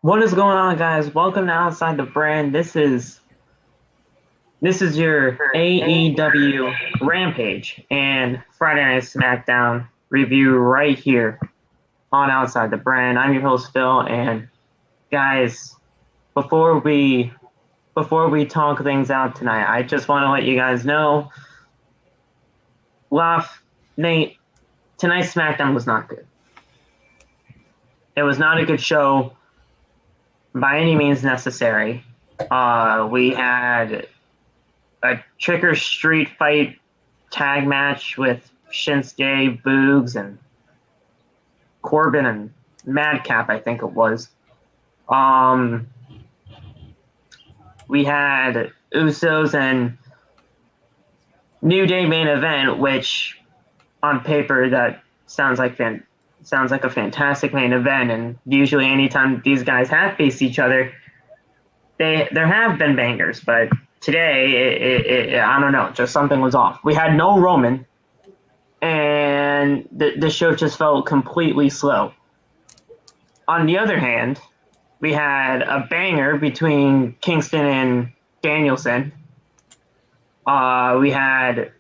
What is going on, guys? Welcome to Outside the Brand. This is your AEW Rampage and Friday Night SmackDown review right here on Outside the Brand. I'm your host Phil, and guys, before we talk things out tonight, I just want to let you guys know, Nate, tonight's SmackDown was not good. It was not a good show by any means necessary. We had a Tricker Street Fight tag match with Shinsuke, Boogs, and Corbin and Madcap, I think it was. We had Usos and New Day main event, which on paper that sounds like a fantastic main event. And usually, anytime these guys have faced each other, there have been bangers, but today, I don't know, just something was off. We had no Roman, and the show just felt completely slow. On the other hand, we had a banger between Kingston and Danielson. We had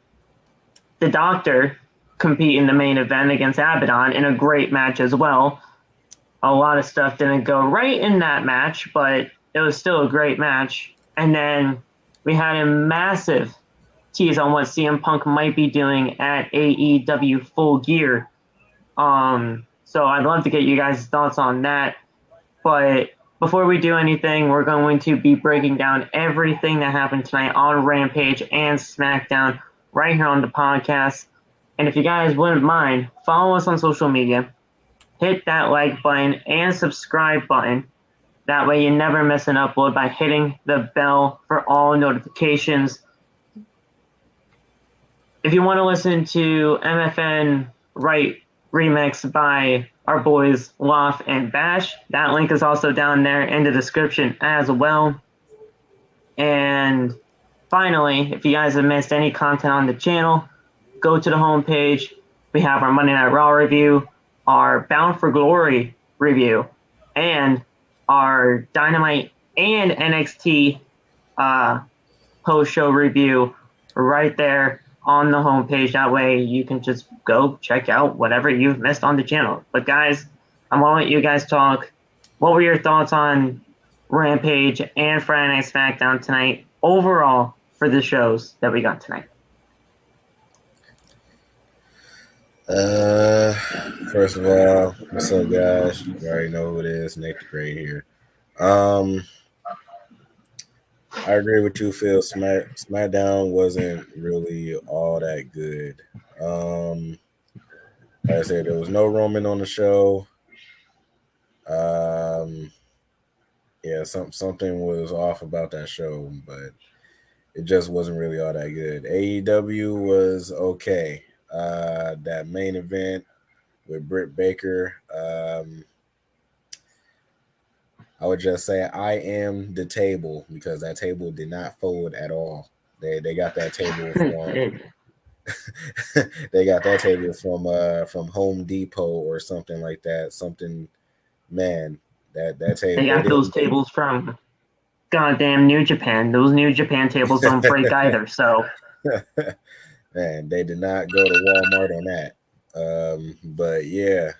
the Doctor compete in the main event against Abadon in a great match as well. A lot of stuff didn't go right in that match, but it was still a great match. And then we had a massive tease on what CM Punk might be doing at AEW Full Gear. So I'd love to get you guys' thoughts on that. But before we do anything, we're going to be breaking down everything that happened tonight on Rampage and SmackDown right here on the podcast. And if you guys wouldn't mind, follow us on social media, hit that like button and subscribe button. That way you never miss an upload by hitting the bell for all notifications. If you want to listen to MFN Right remix by our boys Loft and Bash, that link is also down there in the description as well. And finally, if you guys have missed any content on the channel, go to the homepage. We have our Monday Night Raw review, our Bound for Glory review, and our Dynamite and NXT post-show review right there on the homepage. That way you can just go check out whatever you've missed on the channel. But guys, I'm going to let you guys talk. What were your thoughts on Rampage and Friday Night SmackDown tonight overall for the shows that we got tonight? First of all, what's up, guys? You already know who it is. Nate the Great here. I agree with you, Phil. SmackDown wasn't really all that good. Like I said, there was no Roman on the show. Yeah, something was off about that show, but it just wasn't really all that good. AEW was okay. That main event with Britt Baker. I would just say I am the table because that table did not fold at all. They got that table from they got that table from Home Depot or something like that. Something, man, that table. They got those tables from goddamn New Japan. Those New Japan tables don't break either. So, man, they did not go to Walmart on that. But yeah,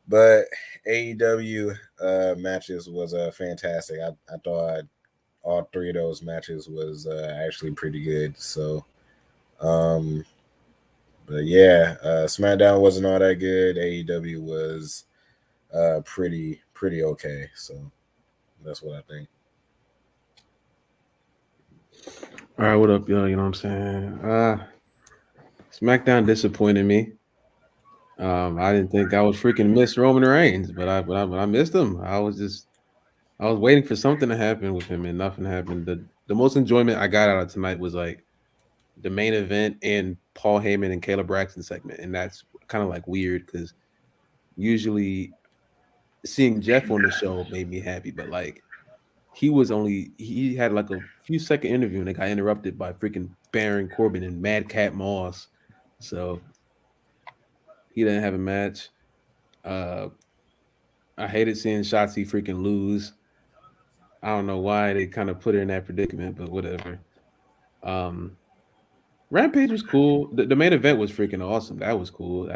but AEW matches was fantastic. I thought all three of those matches was actually pretty good. So, but yeah, SmackDown wasn't all that good. AEW was pretty okay. So that's what I think. All right, what up, yo? You know what I'm saying? SmackDown disappointed me. I didn't think I would freaking miss Roman Reigns, but I missed him. I was waiting for something to happen with him, and nothing happened. The most enjoyment I got out of tonight was like the main event and Paul Heyman and Caleb Braxton segment, and that's kind of like weird because usually seeing Jeff on the show made me happy, but like he had like a few second interview and it got interrupted by freaking Baron Corbin and Madcap Moss. So he didn't have a match. I hated seeing Shotzi freaking lose. I don't know why they kind of put her in that predicament, but whatever. Rampage was cool. The main event was freaking awesome. That was cool.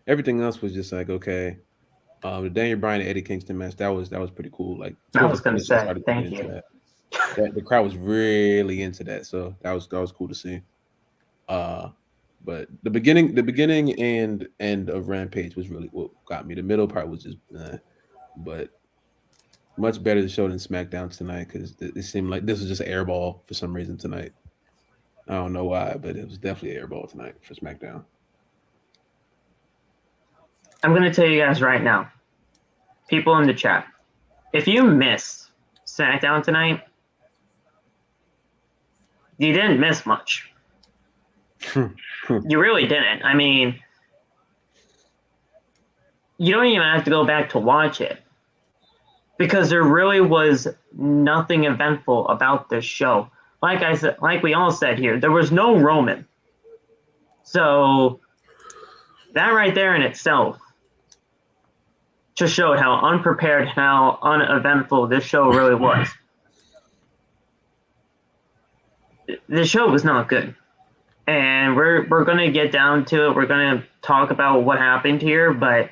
Everything else was just like okay. The Daniel Bryan and Eddie Kingston match that was pretty cool. Like I towards was the gonna finish, I say, started getting thank into you. that. The crowd was really into that, so that was cool to see. But the beginning and end of Rampage was really what got me. The middle part was just, but much better to show than SmackDown tonight because it seemed like this was just an airball for some reason tonight. I don't know why, but it was definitely an airball tonight for SmackDown. I'm gonna tell you guys right now, people in the chat, if you missed SmackDown tonight, you didn't miss much. You really didn't. I mean, you don't even have to go back to watch it because there really was nothing eventful about this show. Like I said, like we all said here, there was no Roman. So that right there in itself just showed how unprepared, how uneventful this show really was. The show was not good. And we're going to get down to it. We're going to talk about what happened here, but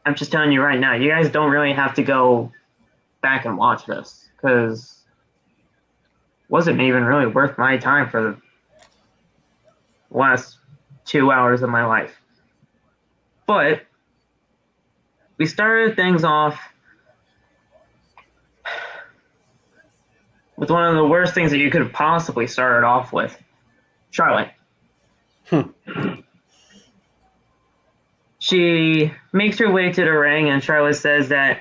I'm just telling you right now, you guys don't really have to go back and watch this because it wasn't even really worth my time for the last 2 hours of my life. But we started things off with one of the worst things that you could have possibly started off with, Charlotte. She makes her way to the ring, and Charlotte says that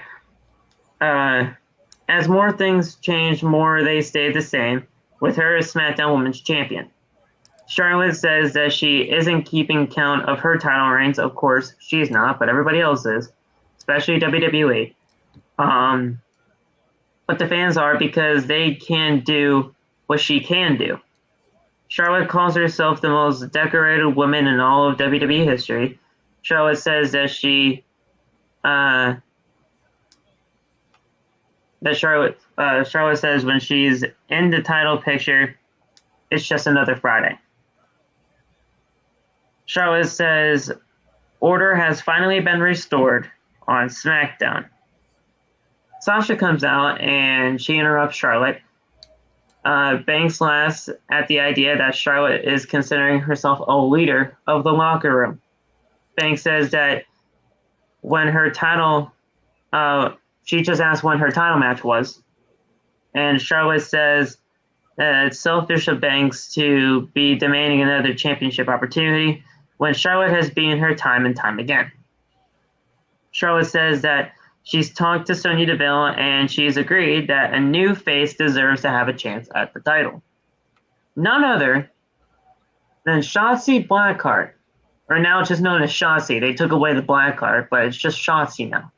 as more things change, more they stay the same, with her as SmackDown Women's Champion. Charlotte says that she isn't keeping count of her title reigns. Of course, she's not, but everybody else is, especially WWE. But the fans are because they can do what she can do. Charlotte calls herself the most decorated woman in all of WWE history. Charlotte says that Charlotte says when she's in the title picture, it's just another Friday. Charlotte says order has finally been restored on SmackDown. Sasha comes out and she interrupts Charlotte. Banks laughs at the idea that Charlotte is considering herself a leader of the locker room. Banks says that when her title, she just asked when her title match was. And Charlotte says that it's selfish of Banks to be demanding another championship opportunity when Charlotte has beaten her time and time again. Charlotte says that she's talked to Sonya Deville and she's agreed that a new face deserves to have a chance at the title. None other than Shotzi Blackheart, or now just known as Shotzi. They took away the Blackheart, but it's just Shotzi now.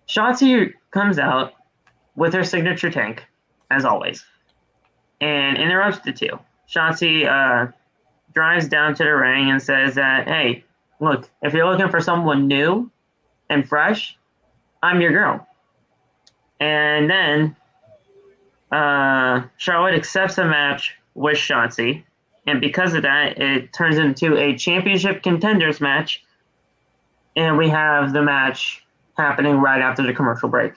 Shotzi comes out with her signature tank, as always, and interrupts the two. Shotzi drives down to the ring and says that, hey, look, if you're looking for someone new and fresh, I'm your girl. And then Charlotte accepts a match with Shotzi, and because of that, it turns into a championship contenders match, and we have the match happening right after the commercial break.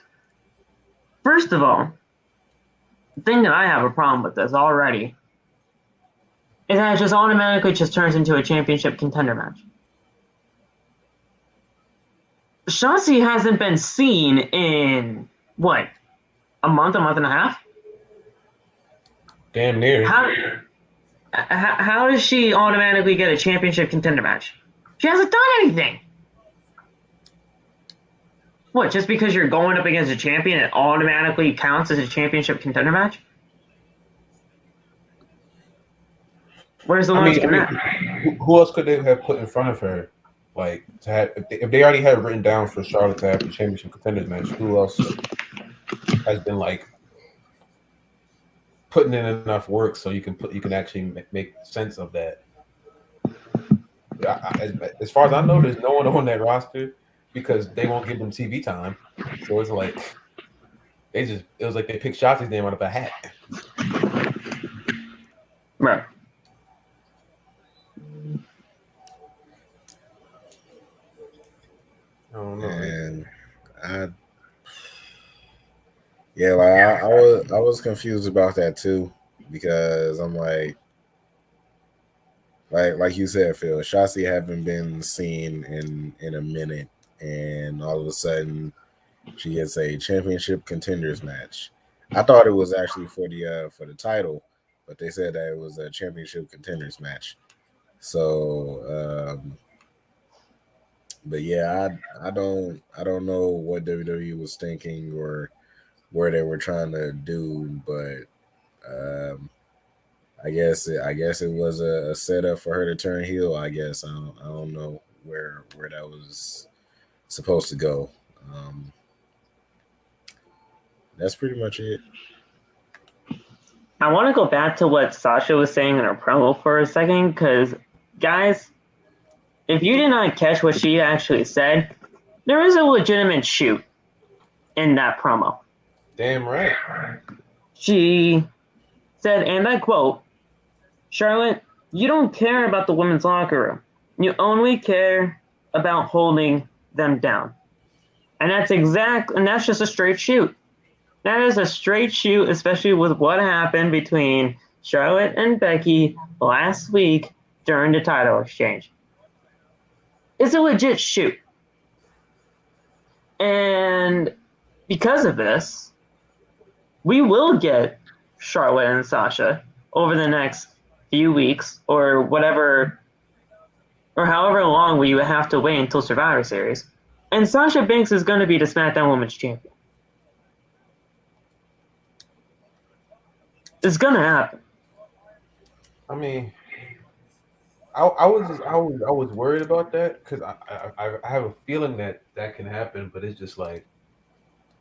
First of all, the thing that I have a problem with this already is that it just automatically just turns into a championship contender match. Shotzi hasn't been seen in, what, a month and a half? Damn near. How does she automatically get a championship contender match? She hasn't done anything. What, just because you're going up against a champion, it automatically counts as a championship contender match? Where's the logic in that? Who else could they have put in front of her? Like, to have, if they already had it written down for Charlotte to have the championship contenders match, who else has been like putting in enough work so you can actually make sense of that? as far as I know, there's no one on that roster because they won't give them TV time. So it's like it was like they picked Shotzi's name out of a hat. Right. I don't know. And I was confused about that too, because I'm like you said, Phil, Shotzi haven't been seen in a minute, and all of a sudden she gets a championship contenders match. I thought it was actually for the title, but they said that it was a championship contenders match. So, but yeah, I don't know what WWE was thinking or where they were trying to do, but I guess it was a setup for her to turn heel. I guess I don't know where that was supposed to go. That's pretty much it. I want to go back to what Sasha was saying in her promo for a second, because, guys, if you did not catch what she actually said, there is a legitimate shoot in that promo. Damn right. She said, and I quote, "Charlotte, you don't care about the women's locker room. You only care about holding them down." And that's just a straight shoot. That is a straight shoot, especially with what happened between Charlotte and Becky last week during the title exchange. It's a legit shoot. And because of this, we will get Charlotte and Sasha over the next few weeks or whatever, or however long we have to wait until Survivor Series. And Sasha Banks is going to be the SmackDown Women's Champion. It's going to happen. I mean, I was worried about that because I have a feeling that can happen, but it's just like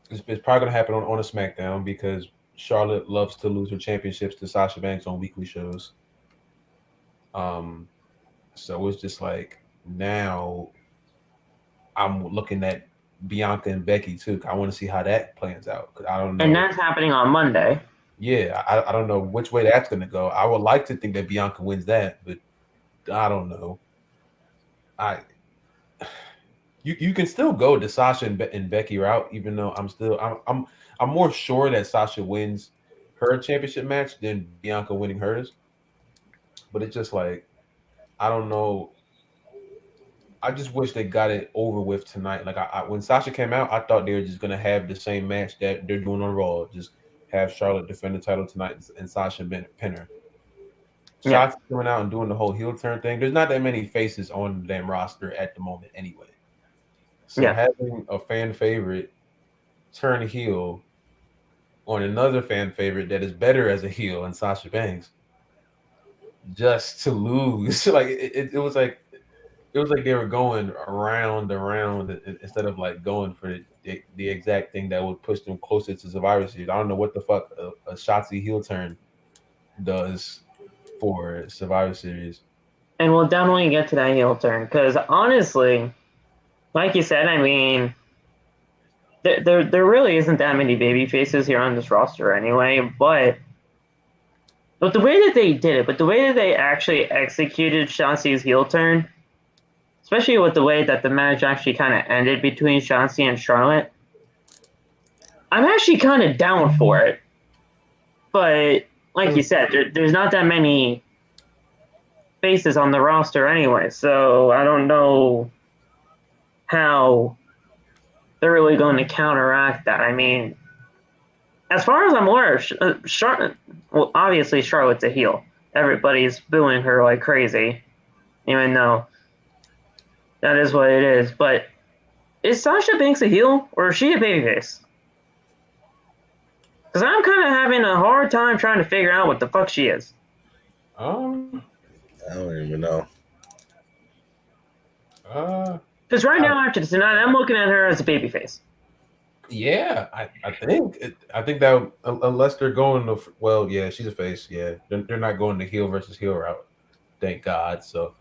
it's probably gonna happen on a SmackDown because Charlotte loves to lose her championships to Sasha Banks on weekly shows. So it's just like now I'm looking at Bianca and Becky too. I want to see how that plans out because I don't know. And that's happening on Monday. Yeah, I don't know which way that's gonna go. I would like to think that Bianca wins that, but I don't know. You can still go the Sasha and Becky route, even though I'm more sure that Sasha wins her championship match than Bianca winning hers. But it's just like I don't know. I just wish they got it over with tonight. Like when Sasha came out, I thought they were just gonna have the same match that they're doing on Raw. Just have Charlotte defend the title tonight and Sasha pin her. Yeah. Shotzi coming out and doing the whole heel turn thing. There's not that many faces on the damn roster at the moment anyway. So having a fan favorite turn heel on another fan favorite that is better as a heel and Sasha Banks just to lose, like it was like they were going around instead of like going for the exact thing that would push them closer to Survivor Series. I don't know what the fuck a Shotzi heel turn does for Survivor Series. And we'll definitely get to that heel turn because honestly, like you said, I mean, there really isn't that many baby faces here on this roster anyway, but the way that they did it, but the way that they actually executed Shotzi's heel turn, especially with the way that the match actually kind of ended between Shotzi and Charlotte, I'm actually kind of down for it. But like you said, there's not that many faces on the roster anyway, so I don't know how they're really going to counteract that. I mean, as far as I'm aware, Charlotte, well, obviously Charlotte's a heel. Everybody's booing her like crazy, even though that is what it is. But is Sasha Banks a heel or is she a babyface? Because I'm kind of having a hard time trying to figure out what the fuck she is. I don't even know. Because right now after tonight, I'm looking at her as a babyface. Yeah, I think that unless they're going to, well, yeah, she's a face. Yeah, they're not going the heel versus heel route. Thank God. So,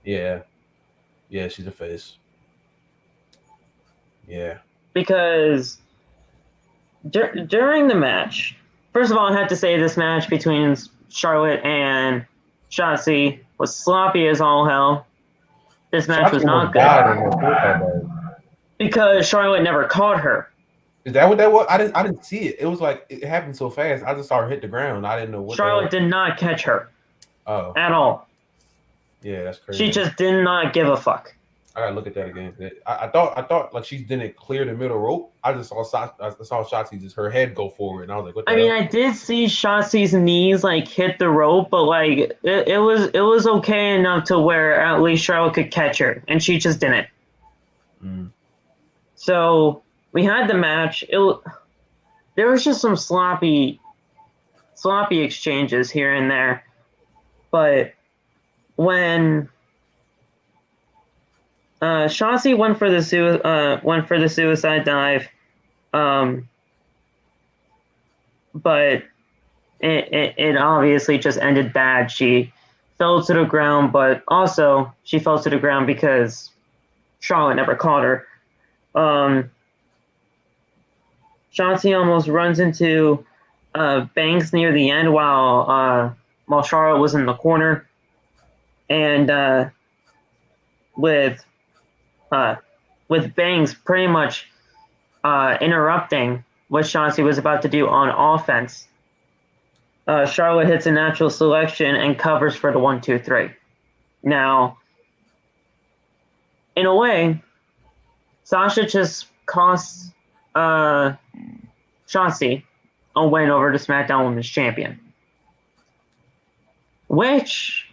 yeah, Yeah, she's a face. Yeah. Because during the match, first of all, I have to say this match between Charlotte and Shotzi was sloppy as all hell. This match was not good. Because Charlotte never caught her. Is that what that was? I didn't see it. It was like it happened so fast. I just saw her hit the ground. I didn't know what. Charlotte did not catch her. Oh. At all. Yeah, that's crazy. She just did not give a fuck. I gotta look at that again. I thought like she didn't clear the middle rope. I saw Shotzi just her head go forward, and I was like, "What the hell?" I did see Shotzi's knees like hit the rope, but like it was okay enough to where at least Charlotte could catch her, and she just didn't. Mm. So we had the match. There was just some sloppy exchanges here and there, but when Shotzi went for the suicide dive, but it obviously just ended bad. She fell to the ground, but also she fell to the ground because Charlotte never caught her. Shotzi almost runs into Banks near the end while Charlotte was in the corner, and with Banks pretty much interrupting what Shotzi was about to do on offense. Charlotte hits a natural selection and covers for the 1-2-3. Now, in a way, Sasha just costs Shotzi a win over the SmackDown Women's Champion, which,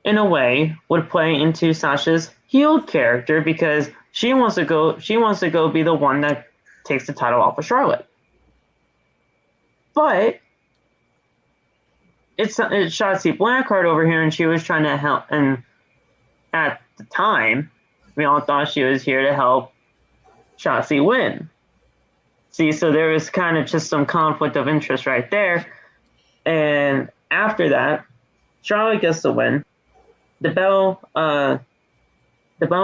in a way, would play into Sasha's heel character because she wants to go be the one that takes the title off of Charlotte. But it's Shotzi Blackheart over here, and she was trying to help. And at the time, we all thought she was here to help Shotzi win. See, so there was kind of just some conflict of interest right there. And after that, Charlotte gets the win. The bell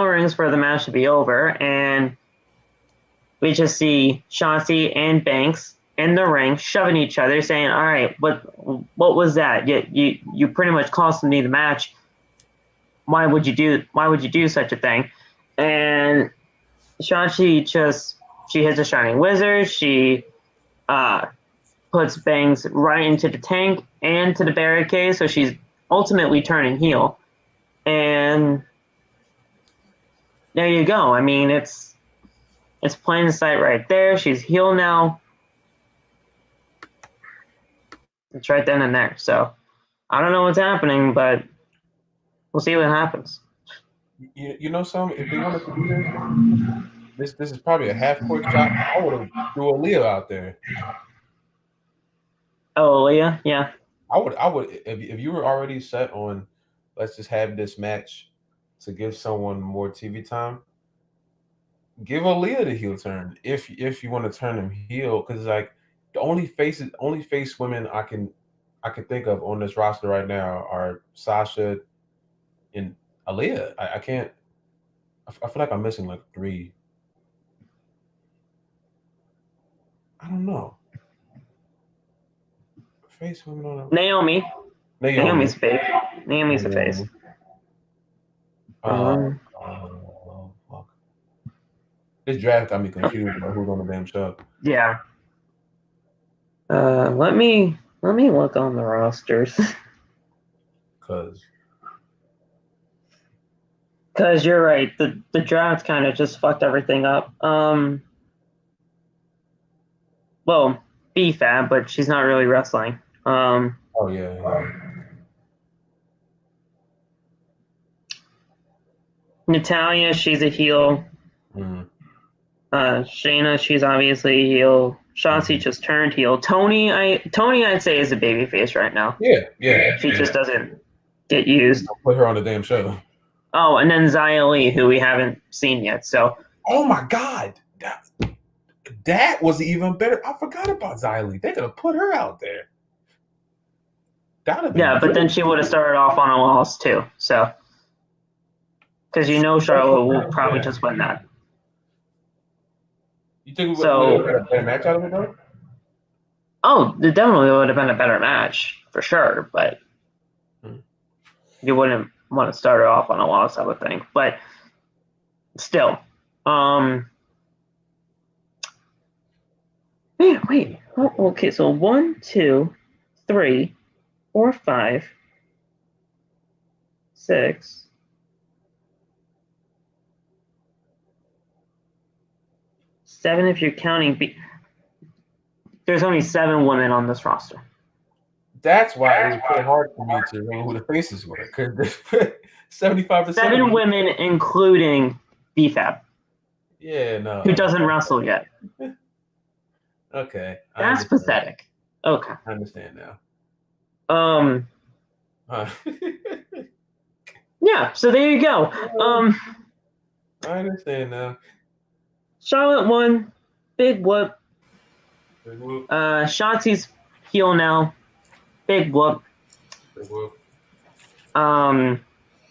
rings for the match to be over, and we just see Shotzi and Banks in the ring shoving each other, saying, "All right, what was that? You pretty much cost me the match. Why would you do such a thing?" And Shotzi she hits a Shining Wizard. She puts Banks right into the tank and to the barricade, so she's ultimately turning heel. And there you go. I mean, it's plain sight right there. She's heel now. It's right then and there. So I don't know what's happening, but we'll see what happens. You know something? If they wanted to do this is probably a half-court shot. I would have threw Aaliyah out there. Oh, Aaliyah? Yeah. I would if you were already set on, let's just have this match to give someone more TV time. Give Aaliyah the heel turn if you want to turn them heel, because like the only face women I can think of on this roster right now are Sasha and Aaliyah. I can't. I feel like I'm missing like 3. I don't know. Face women on Naomi's a face. Naomi's a face. Fuck. This draft got me confused about who's on the damn show. Yeah. Let me look on the rosters. Cause you're right. The draft kind of just fucked everything up. Well, B-Fab, but she's not really wrestling. Oh yeah. Natalya, she's a heel. Mm. Shayna, she's obviously a heel. Shotzi just turned heel. Tony, I'd say is a babyface right now. Yeah. She just doesn't get used. I'll put her on the damn show. Oh, and then Xia Li, who we haven't seen yet. So. Oh my God, that was even better. I forgot about Xia Li. They could have put her out there. Yeah, but then she would have started off on a loss too. So. because Charlotte will probably just win that. You think we would have a better match out of it though? Oh, it definitely would have been a better match for sure, but you wouldn't want to start it off on a loss, I would think. But still, wait. Okay, so 1, 2, 3, 4, 5, 6. Seven if you're counting. There's only 7 women on this roster. That's why it was so hard for me to remember who the faces were, because 75%. 7 women, including BFAB. Yeah, no. Who doesn't wrestle yet. Okay. That's pathetic. Okay. I understand now. Yeah, so there you go. I understand now. Charlotte won. Big whoop. Shotzi's heel now. Big whoop. Big whoop.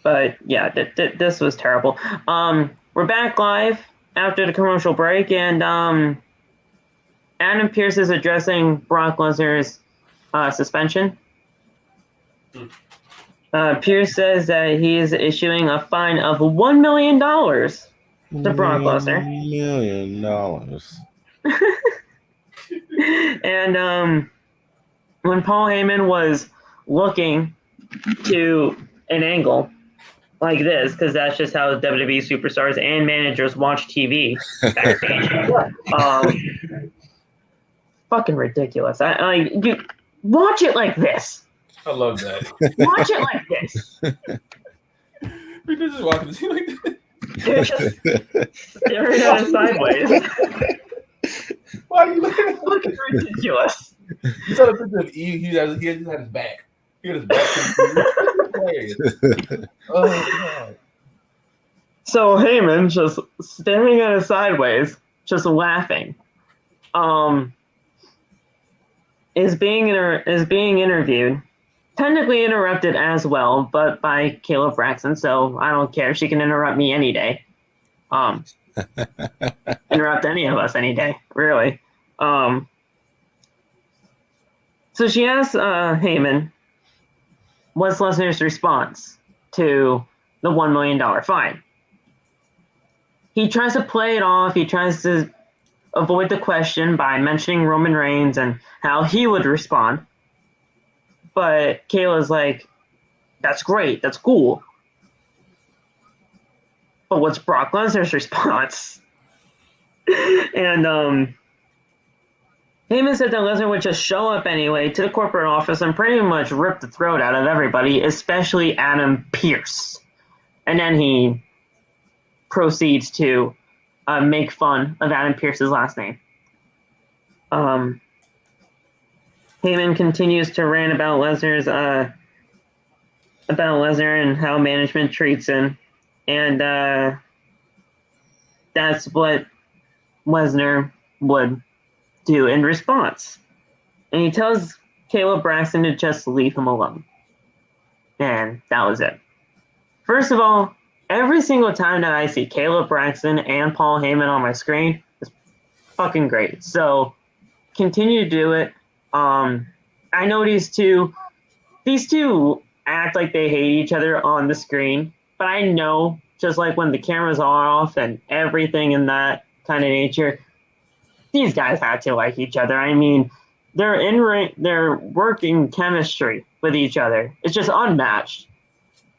But yeah, this was terrible. We're back live after the commercial break, and Adam Pearce is addressing Brock Lesnar's suspension. Pearce says that he is issuing a fine of $1 million to Brock Lesnar. $1 million. And when Paul Heyman was looking to an angle like this, because that's just how WWE superstars and managers watch TV backstage. Fucking ridiculous. You watch it like this. I love that. Watch it like this. We just walking the scene like this. They're just staring at it sideways. Why are you looking at Fucking ridiculous. You saw the picture of E. He just had his back. He had his back. Oh, God. So Heyman just staring at it sideways, just laughing. Is being interviewed, technically interrupted as well, but by Caleb Braxton. So I don't care. She can interrupt me any day. Interrupt any of us any day, really. So she asks Heyman, what's Lesnar's response to the $1 million fine? He tries to play it off. He tries to avoid the question by mentioning Roman Reigns and how he would respond. But Kayla's like, that's great. That's cool. But what's Brock Lesnar's response? And Heyman said that Lesnar would just show up anyway to the corporate office and pretty much rip the throat out of everybody, especially Adam Pearce. And then he proceeds to make fun of Adam Pearce's last name. Heyman continues to rant about Lesnar and how management treats him, and that's what Lesnar would do in response. And he tells Caleb Braxton to just leave him alone. And that was it. First of all, every single time that I see Caleb Braxton and Paul Heyman on my screen, it's fucking great. So continue to do it. I know these two act like they hate each other on the screen, but I know just like when the cameras are off and everything in that kind of nature, these guys have to like each other. I mean, they're working chemistry with each other. It's just unmatched.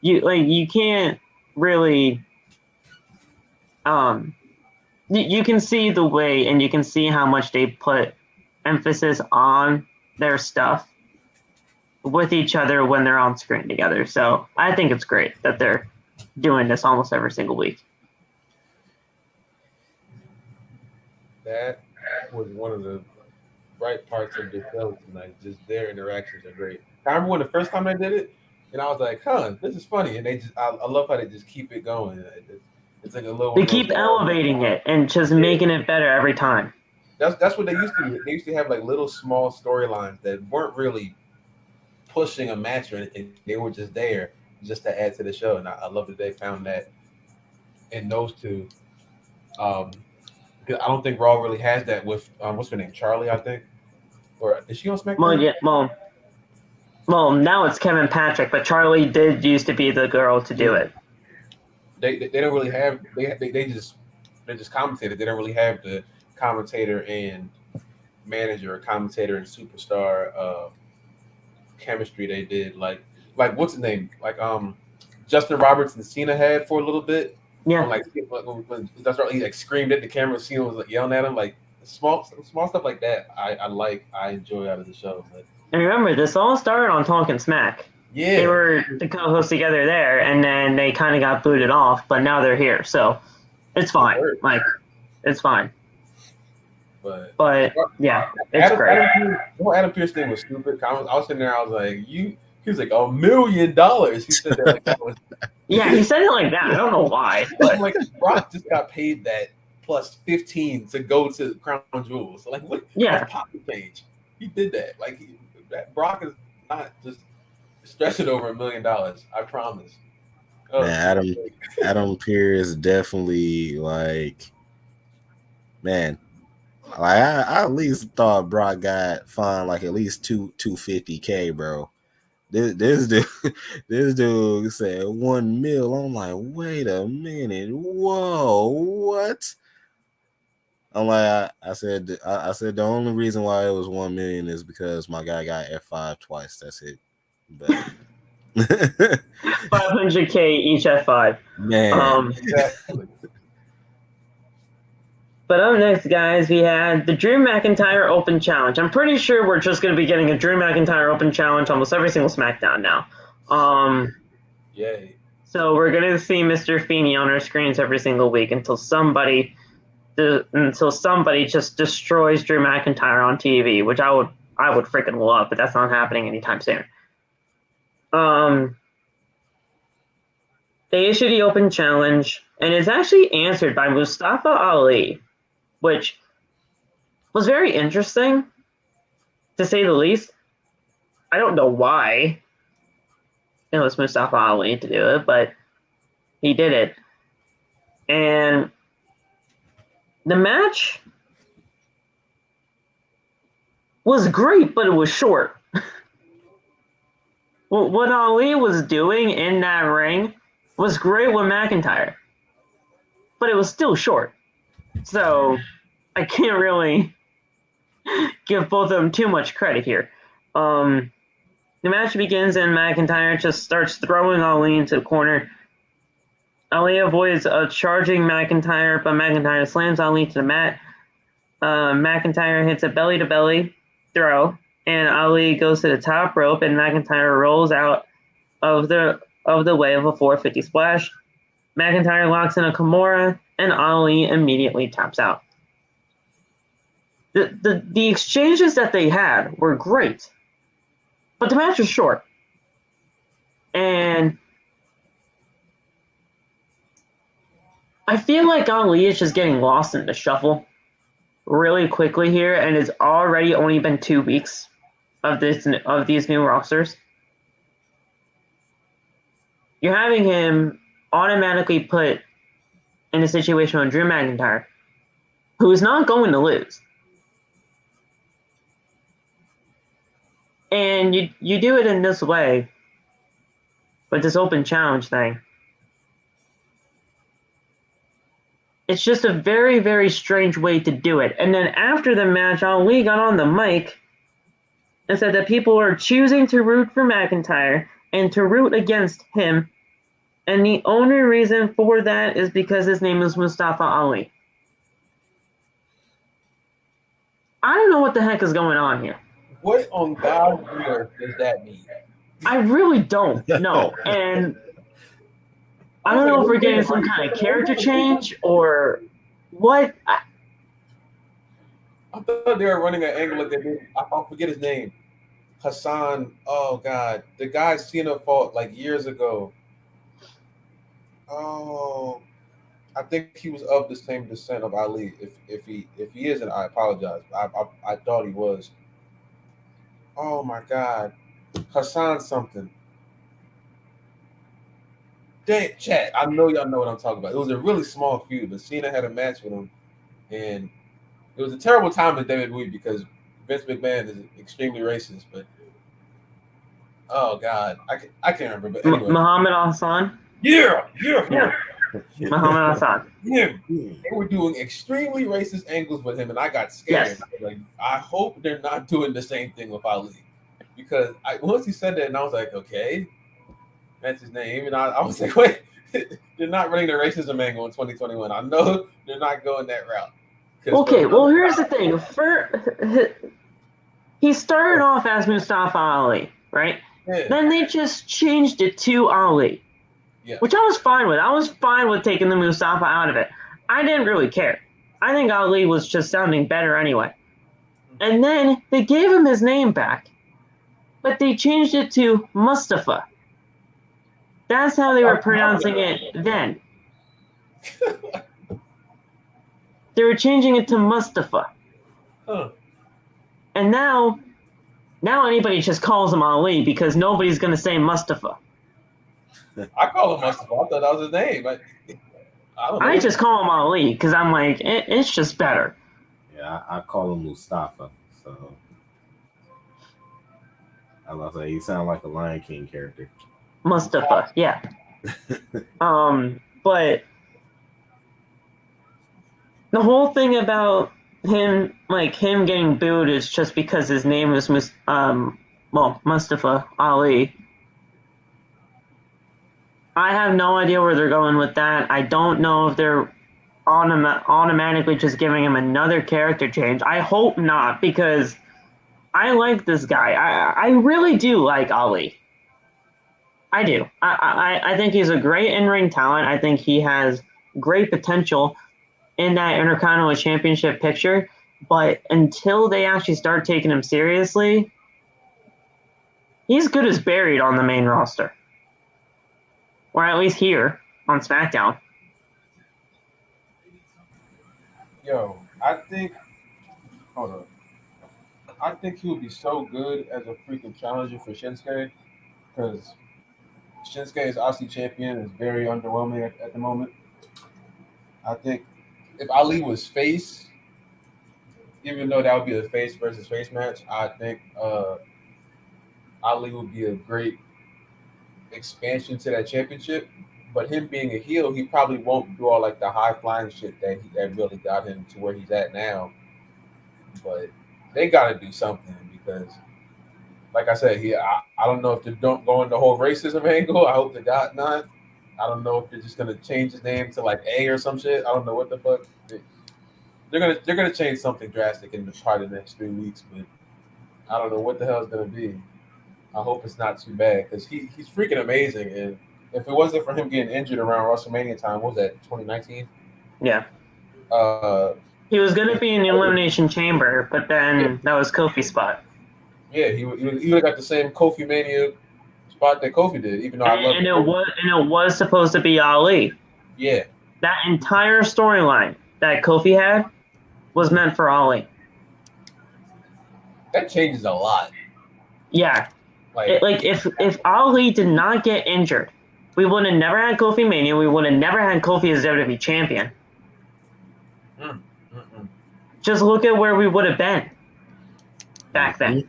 You can't really you can see the way and you can see how much they put emphasis on their stuff with each other when they're on screen together. So I think it's great that they're doing this almost every single week. That was one of the bright parts of the show tonight. Just their interactions are great. I remember when the first time I did it, and I was like, this is funny. And I love how they just keep it going. It's like a little. They keep elevating it and just making it better every time. That's what they used to do. They used to have like little small storylines that weren't really pushing a match or anything. They were just there just to add to the show. And I love that they found that in those two. Because I don't think Raw really has that with what's her name, Charlie, I think, or is she on SmackDown? Well, yeah, well, now it's Kevin Patrick, but Charlie did used to be the girl to do it. They don't really have they just commentated. They don't really have the commentator and manager or commentator and superstar chemistry they did like what's his name, like Justin Roberts and Cena had for a little bit. Yeah, When that's right, he like screamed at the camera, Cena was like yelling at him, like small stuff like that. I enjoy out of the show. But and remember, this all started on Talking Smack. yeah, They were the co-hosts together there, and then they kind of got booted off, but now they're here, so it's fine. Like, it's fine. But yeah, it's great. Adam Pearce thing was stupid. I was sitting there, I was like, he was like $1 million. He said that like that was. Yeah, he said it like that. I don't know why. But like Brock just got paid that plus 15 to go to Crown Jewels. So like, what? Yeah, that's pocket change. He did that. Like Brock is not just stressing over $1 million. I promise. Man, Adam Pearce definitely man. Like I at least thought Brock got fined like at least $250K, bro. This dude said 1 mil. I'm like, wait a minute, whoa, what? I'm like, I said the only reason why it was 1 million is because my guy got F5 twice. That's it. But 500K each F5. Man. Exactly. But up next, guys, we had the Drew McIntyre Open Challenge. I'm pretty sure we're just going to be getting a Drew McIntyre Open Challenge almost every single SmackDown now. Yay. So we're going to see Mr. Feeney on our screens every single week until somebody just destroys Drew McIntyre on TV, which I would freaking love, but that's not happening anytime soon. They issued the Open Challenge, and it's actually answered by Mustafa Ali, which was very interesting, to say the least. I don't know why it was Mustafa Ali to do it, but he did it. And the match was great, but it was short. What Ali was doing in that ring was great with McIntyre, but it was still short. So I can't really give both of them too much credit here. The match begins and McIntyre just starts throwing Ali into the corner. Ali avoids charging McIntyre, but McIntyre slams Ali to the mat. McIntyre hits a belly-to-belly throw, and Ali goes to the top rope, and McIntyre rolls out of the way of a 450 splash. McIntyre locks in a Kimura, and Ali immediately taps out. The exchanges that they had were great, but the match was short. And I feel like Ali is just getting lost in the shuffle really quickly here, and it's already only been 2 weeks of these new rosters. You're having him automatically put in a situation with Drew McIntyre, who is not going to lose. And you do it in this way, with this Open Challenge thing. It's just a very, very strange way to do it. And then after the match, Ali got on the mic and said that people are choosing to root for McIntyre and to root against him. And the only reason for that is because his name is Mustafa Ali. I don't know what the heck is going on here. What on God's earth does that mean? I really don't know. And I don't know if we're getting some kind of character change or what. I thought they were running an angle at that. I'll forget his name. Hassan. Oh God, the guy Cena fought like years ago. Oh, I think he was of the same descent of Ali. If he isn't, I apologize. I thought he was. Oh my God, Hassan something. Chat, I know y'all know what I'm talking about. It was a really small feud, but Cena had a match with him, and it was a terrible time in WWE because Vince McMahon is extremely racist. But oh god, I can't remember. But anyway, Muhammad Hassan. Yeah. Muhammad Hassan. Him. They were doing extremely racist angles with him, and I got scared. Yes. I was like, I hope they're not doing the same thing with Ali, because once he said that, and I was like, okay, that's his name, and I was like, wait, they're not running the racism angle in 2021. I know they're not going that route. Okay, well, here's the thing. He started off as Mustafa Ali, right? Yeah. Then they just changed it to Ali, which I was fine with. I was fine with taking the Mustafa out of it. I didn't really care. I think Ali was just sounding better anyway. And then they gave him his name back, but they changed it to Mustafa. That's how they were pronouncing it then. They were changing it to Mustafa. Huh. And now anybody just calls him Ali because nobody's going to say Mustafa. I call him Mustafa. I thought that was his name. I don't know. I just call him Ali because I'm like, it's just better. Yeah, I call him Mustafa. So I was like, you sound like a Lion King character. Mustafa, yeah. But the whole thing about him getting booed is just because his name is Mustafa Ali. I have no idea where they're going with that. I don't know if they're automatically just giving him another character change. I hope not, because I like this guy. I really do like Ali. I do. I think he's a great in-ring talent. I think he has great potential in that Intercontinental Championship picture. But until they actually start taking him seriously, he's good as buried on the main roster. Or at least here on SmackDown. Yo, I think he would be so good as a freaking challenger for Shinsuke, because Shinsuke is Aussie champion, is very underwhelming at the moment. I think if Ali was face, even though that would be a face versus face match, I think Ali would be a great expansion to that championship. But him being a heel, he probably won't do all like the high flying shit that really got him to where he's at now. But they got to do something, because, like I said, I don't know if they're going the whole racism angle. I hope they got not. I don't know if they're just gonna change his name to like A or some shit. I don't know what the fuck. They're gonna change something drastic in probably the next 3 weeks, but I don't know what the hell it's gonna be. I hope it's not too bad, because he's freaking amazing. And if it wasn't for him getting injured around WrestleMania time, what was that, 2019? Yeah. He was going to be in the Elimination Chamber, but then that was Kofi's spot. Yeah, he would have got the same Kofi Mania spot that Kofi did, even though it was supposed to be Ali. Yeah. That entire storyline that Kofi had was meant for Ali. That changes a lot. Yeah. If Ali did not get injured, we would have never had Kofi Mania. We would have never had Kofi as WWE champion. Just look at where we would have been back then.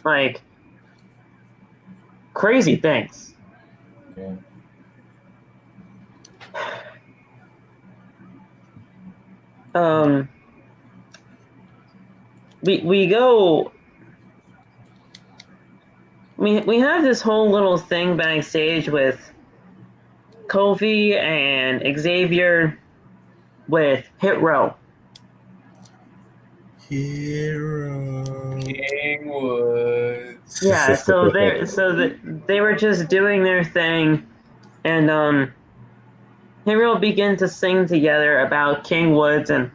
Like, crazy things. Okay. We go. We have this whole little thing backstage with Kofi and Xavier with Hit Row. King Woods. Yeah, so they were just doing their thing, and Hit Row began to sing together about King Woods and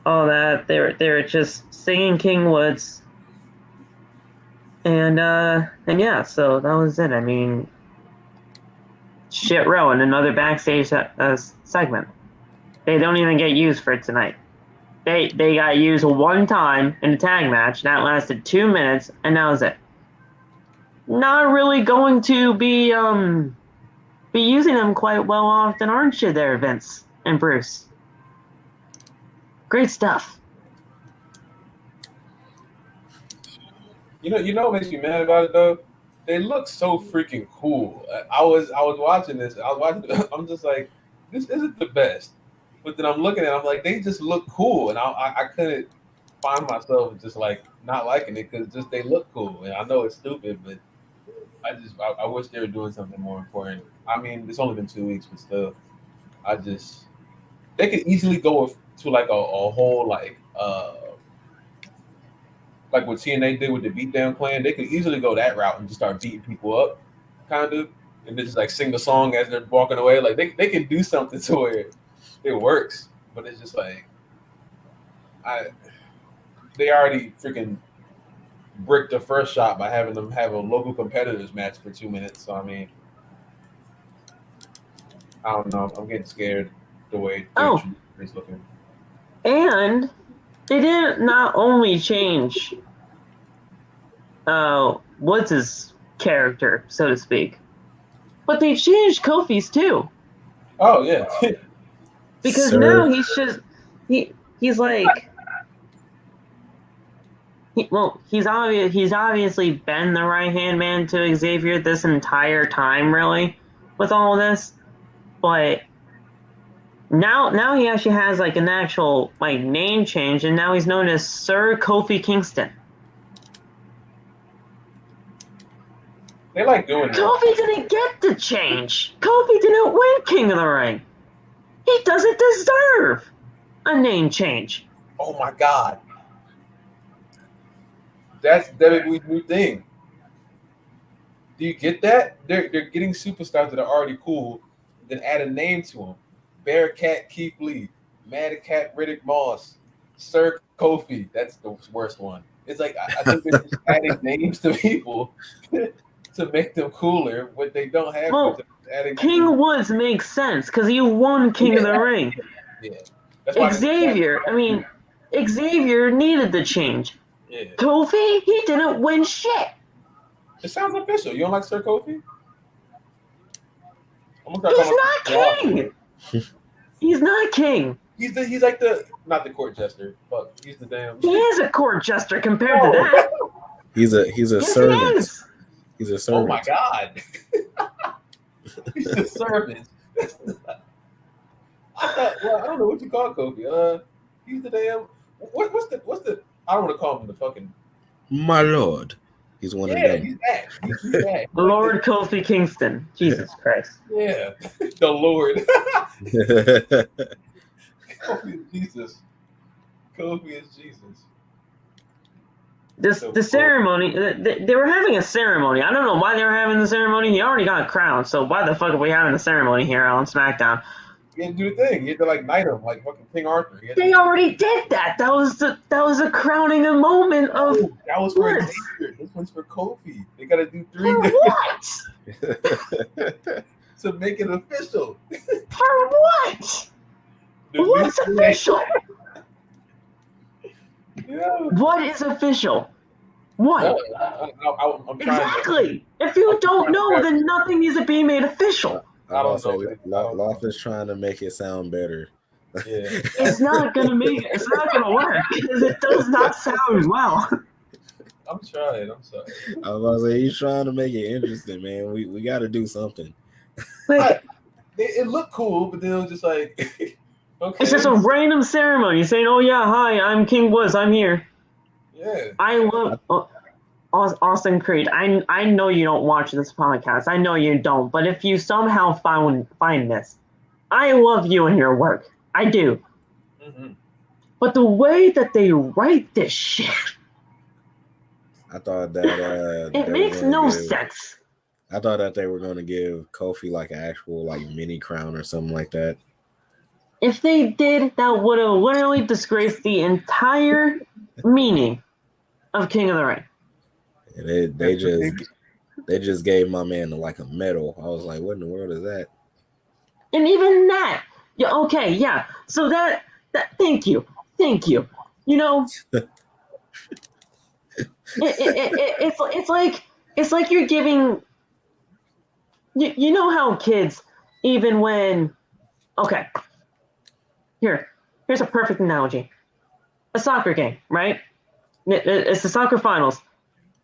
all that. They were just singing King Woods. And yeah, so that was it. I mean, Shit Row and another backstage segment. They don't even get used for it tonight. They got used one time in a tag match. That lasted 2 minutes, and that was it. Not really going to be be using them quite well often, aren't you there, Vince and Bruce? Great stuff. You know what makes me mad about it though? They look so freaking cool. I was watching this. I'm just like, this isn't the best. But then I'm looking at it, I'm like, they just look cool, and I couldn't find myself just like not liking it because just they look cool. And I know it's stupid, but I wish they were doing something more important. I mean, it's only been 2 weeks, but still, they could easily go to like a whole like what TNA did with the beatdown clan. They could easily go that route and just start beating people up, kind of, and just like sing the song as they're walking away. Like they can do something to where it works, but it's just like they already freaking bricked the first shot by having them have a local competitors match for 2 minutes. So I mean, I don't know. I'm getting scared the way it's looking. And they didn't not only change what's his character, so to speak, but they changed Kofi's too. Oh yeah. Because now he's just he's like he's obviously been the right hand man to Xavier this entire time, really, with all of this. But now he actually has like an actual like name change, and now he's known as Sir Kofi Kingston. They like doing that. Kofi didn't get the change. Kofi didn't win King of the Ring. He doesn't deserve a name change. Oh my God. That's WWE's new thing. Do you get that? They're getting superstars that are already cool, then add a name to them. Bearcat Keith Lee, Madcap Riddick Moss, Sir Kofi. That's the worst one. It's like I think they're just adding names to people to make them cooler, but they don't have to. King Woods makes sense because he won King of the Ring. Yeah. That's Xavier needed the change. Yeah. Kofi, he didn't win shit. It sounds official. You don't like Sir Kofi? He's not king. He's not king. He's like not the court jester, but he's the damn. He is a court jester compared to that. He's a yes, servant. He is. He's a servant. Oh my God. He's a servant. I don't know what you call Kofi. He's the damn. What's the? I don't want to call him the fucking. My lord. He's one of them. He's that. Lord Kofi Kingston. Jesus Christ. Yeah, the Lord. Kofi is Jesus. Kofi is Jesus. The ceremony, they were having a ceremony. I don't know why they were having the ceremony. He already got crowned, so why the fuck are we having the ceremony here on SmackDown? You had to do the thing. You had to like knight him like fucking King Arthur. They already did that. That was the crowning a moment of. Oh, that was for Xavier. This one's for Kofi. They got to do 3 for what? To make it official. For what? What's official? Yeah. What is official? What? I'm exactly. If you don't know, then nothing is being made official. I don't know. Loft is trying to make it sound better. Yeah. It's not gonna work because it does not sound well. I'm trying. I'm sorry. I was about to say he's trying to make it interesting, man. We got to do something. Like, it looked cool, but then it was just like, okay. It's just a random ceremony saying, "Oh yeah, hi, I'm King Woods. I'm here." Yeah. I love Austin Creed. I know you don't watch this podcast. I know you don't. But if you somehow find this, I love you and your work. I do. Mm-hmm. But the way that they write this shit, I thought that it makes no sense. I thought that they were going to give Kofi like an actual like mini crown or something like that. If they did, that would have literally disgraced the entire meaning of King of the Ring. And they just gave my man like a medal. I was like, what in the world is that? And even that, yeah, okay, yeah. So that thank you. You know, it's like you're giving You know how kids, even when, okay, here's a perfect analogy. A soccer game, right? It's the soccer finals.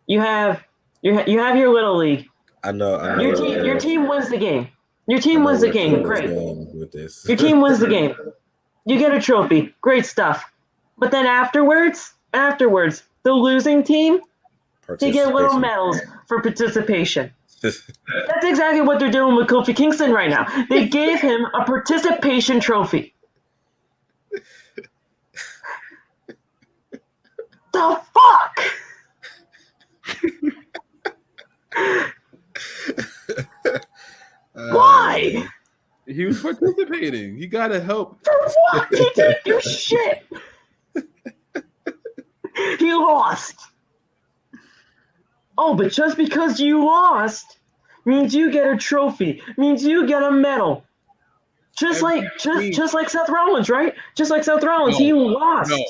You have your little league. I know. Your team wins the game. Your I team know wins the where game. Phil is Great. going with this. Your team wins the game. You get a trophy. Great stuff. But then afterwards, the losing team, they get little medals for participation. That's exactly what they're doing with Kofi Kingston right now. They gave him a participation trophy. The fuck? Why? He was participating. He got to help. For what? He didn't do shit. He lost. Oh, but just because you lost means you get a trophy, means you get a medal. Just like Seth Rollins, right? Just like Seth Rollins, he lost. No,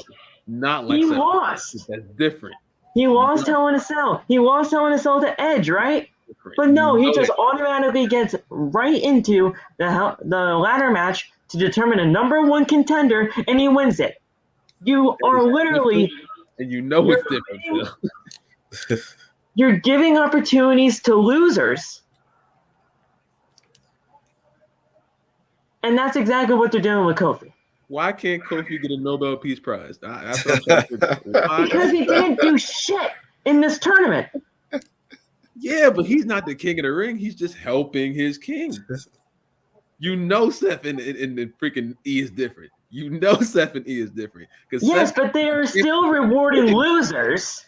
not like he Seth. lost. That's different. He lost Hell in a Cell. He lost Hell in a Cell to Edge, right? But no, he just automatically gets right into the ladder match to determine a number one contender, and he wins it. You are literally, and you know it's different. You're giving opportunities to losers. And that's exactly what they're doing with Kofi. Why can't Kofi get a Nobel Peace Prize? That's what I'm trying to figure out. Because he didn't do shit in this tournament. Yeah, but he's not the king of the ring. He's just helping his king. You know Seth and the freaking E is different. You know Seth and E is different. Yes, but they are still rewarding losers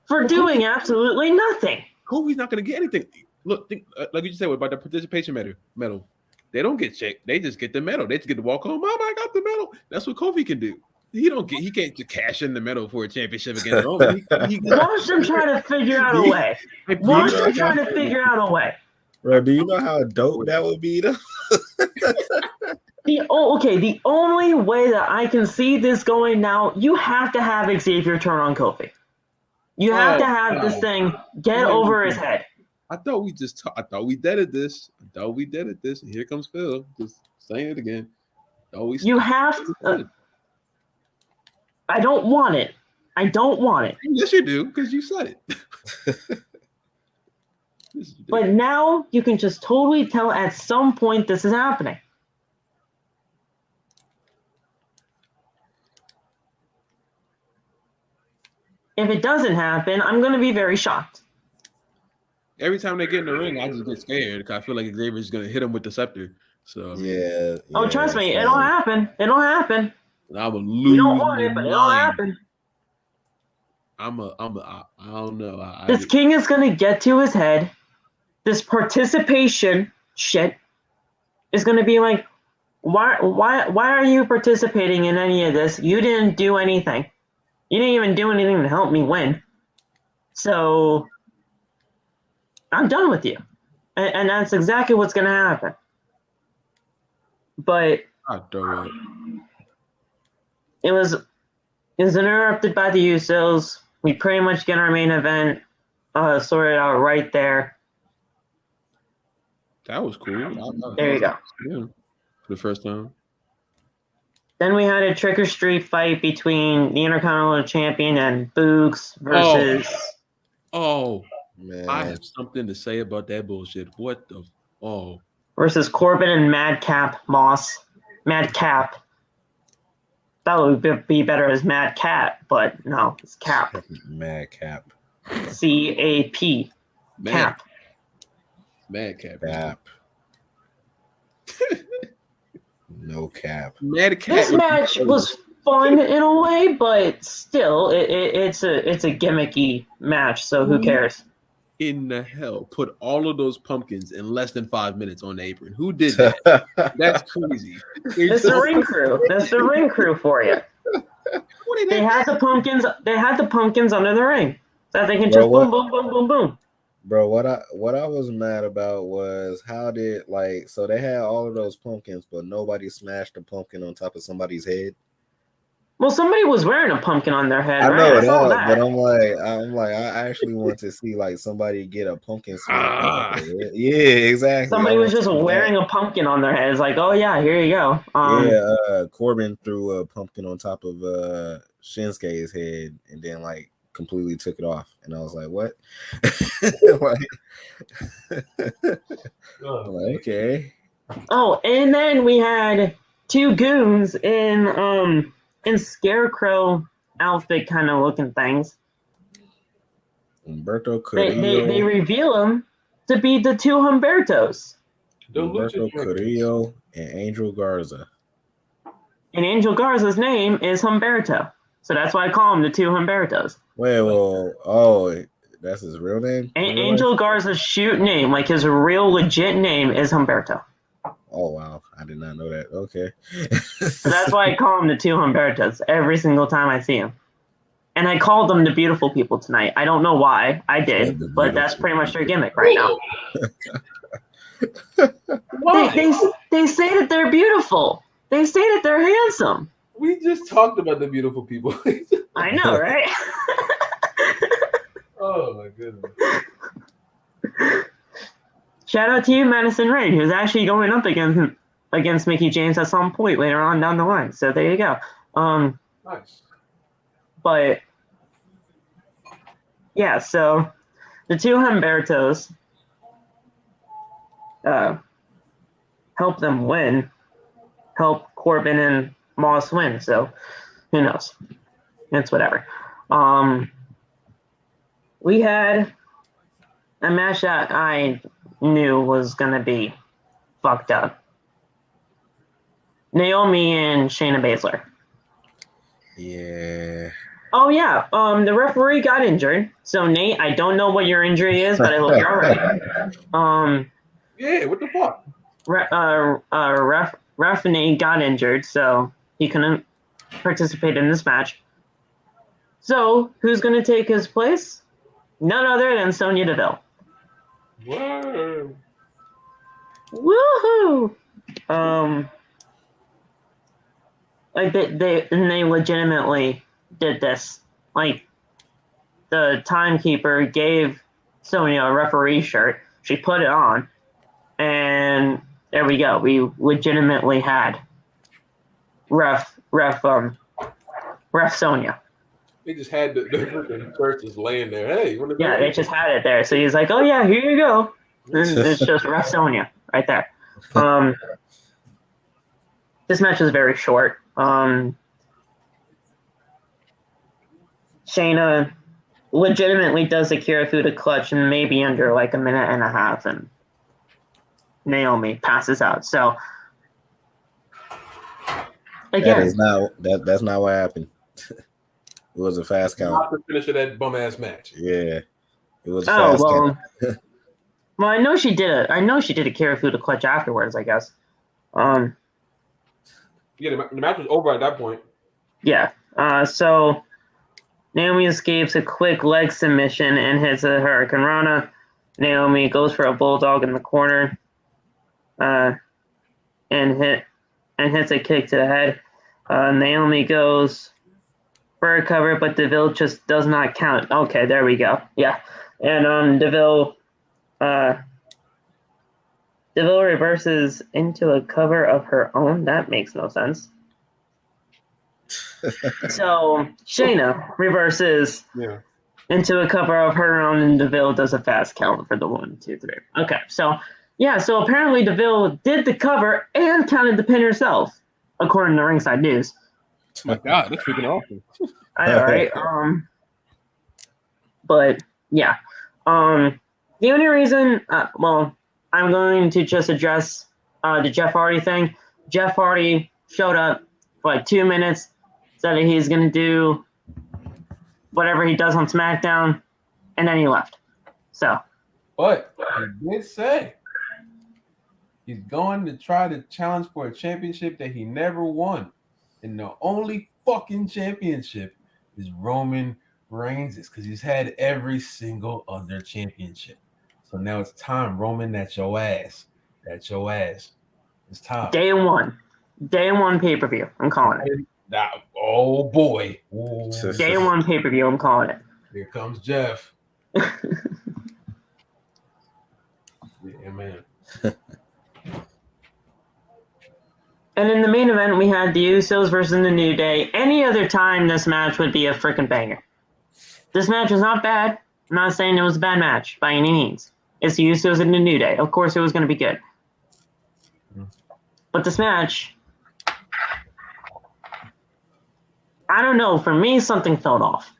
for doing absolutely nothing. Kofi's not going to get anything. Look, like you just said about the participation medal. They don't get checked. They just get the medal. They just get to walk home. Mom, I got the medal. That's what Kofi can do. He can't just cash in the medal for a championship against Roman. Watch them try to figure out a way. Watch them try to figure out a way. Bro, do you know how dope that would be though? The only way that I can see this going now, you have to have Xavier turn on Kofi. You have to have this thing get over his head. I thought we did this. And here comes Phil. Just saying it again. You have to. I don't want it. Yes, you do, because you said it. But now you can just totally tell at some point this is happening. If it doesn't happen, I'm going to be very shocked. Every time they get in the ring, I just get scared because I feel like Xavier's going to hit him with the scepter. So yeah. Oh, trust me, it'll happen. I will lose. We don't want it, but it'll happen. I don't know. This king is going to get to his head. This participation shit is going to be like, why are you participating in any of this? You didn't do anything. You didn't even do anything to help me win. So I'm done with you. And that's exactly what's going to happen. But it was interrupted by the Usos. We pretty much get our main event sorted out right there. That was cool. There you go. Yeah, for the first time. Then we had a trick or street fight between the Intercontinental Champion and Boogs versus. Oh man, I have something to say about that bullshit. What the? Versus Corbin and Madcap Moss. Madcap. That would be better as Madcap, but no, it's Cap. Madcap. C-A-P. Cap. Madcap. No cap. This match was fun in a way, but still, it's a gimmicky match. So who cares? In the hell, put all of those pumpkins in less than 5 minutes on the apron. Who did that? That's crazy. It's the ring crew. That's the ring crew for you. They had the pumpkins. They had the pumpkins under the ring, so that they can just boom, boom, boom, boom, boom. Bro, what I was mad about was how did so they had all of those pumpkins, but nobody smashed the pumpkin on top of somebody's head. Well, somebody was wearing a pumpkin on their head, I right? know I saw that, but that. I'm like, I actually want to see like somebody get a pumpkin smeared on top Ah. of it. Yeah, exactly. I Somebody was want to just see wearing that. a pumpkin on their head. It's like, oh yeah, here you go. Corbin threw a pumpkin on top of Shinsuke's head and then like completely took it off, and I was like, what? I'm like, okay. Oh, and then we had two goons in scarecrow outfit kind of looking things. Humberto They Carrillo. reveal them to be the two Humbertos. Humberto Carrillo and Angel Garza. And Angel Garza's name is Humberto. So that's why I call him the two Humbertos. Wait, that's his real name? Angel Garza's shoot name, like his real legit name, is Humberto. Oh wow, I did not know that. Okay. So that's why I call him the two Humbertos every single time I see him. And I called them the beautiful people tonight. I don't know why. I did, but that's pretty much their gimmick right now. They say that they're beautiful. They say that they're handsome. We just talked about the beautiful people. I know, right? Oh my goodness. Shout out to you, Madison Rain, who's actually going up against Mickie James at some point later on down the line. So there you go. Nice. But yeah, so the two Humbertos help them win, help Corbin and Moss win. So who knows? It's whatever. We had a match that I knew was gonna be fucked up. Naomi and Shayna Baszler. Yeah. Oh yeah. The referee got injured. So Nate, I don't know what your injury is, but I hope you're alright. Yeah. What the fuck? Ref Nate got injured, so he couldn't participate in this match. So who's gonna take his place? None other than Sonya Deville. Whoa. Woohoo! Like they legitimately did this. Like the timekeeper gave Sonya a referee shirt. She put it on, and there we go. We legitimately had ref Sonya. They just had the freaking Pearce just laying there. Hey, you want to? Yeah, they just had it there. So he's like, "Oh yeah, here you go." And it's just ref Sonya right there. This match was very short. Shayna legitimately does the Kirifuda clutch in maybe under like a minute and a half, and Naomi passes out. So again, that's not what happened. It was a fast count. Not the finish of that bum ass match. Yeah, it was a fast count. Well, I know she did a Kirifuda clutch afterwards, I guess. Yeah, the match was over at that point. Yeah. So Naomi escapes a quick leg submission and hits a Hurricane Rana. Naomi goes for a bulldog in the corner, and hits a kick to the head. Naomi goes for a cover, but Deville just does not count. Okay, there we go. Yeah, and Deville reverses into a cover of her own. That makes no sense. So Shayna reverses into a cover of her own, and Deville does a fast count for the 1, 2, 3. Okay, so apparently Deville did the cover and counted the pin herself, according to Ringside News. Oh my God, that's freaking awesome. I know, right? But yeah, the only reason, I'm going to just address the Jeff Hardy thing. Jeff Hardy showed up for like 2 minutes, said that he's going to do whatever he does on SmackDown, and then he left. So, but he did say he's going to try to challenge for a championship that he never won. And the only fucking championship is Roman Reigns, because he's had every single other championship. So now it's time, Roman. That's your ass. That's your ass. It's time. Day one pay-per-view. I'm calling it. Oh boy. Day one pay-per-view, I'm calling it. Here comes Jeff. Yeah, man. And in the main event, we had the Usos versus the New Day. Any other time, this match would be a freaking banger. This match was not bad. I'm not saying it was a bad match by any means. It's the Usos and the New Day. Of course, it was going to be good. But this match, I don't know. For me, something felt off.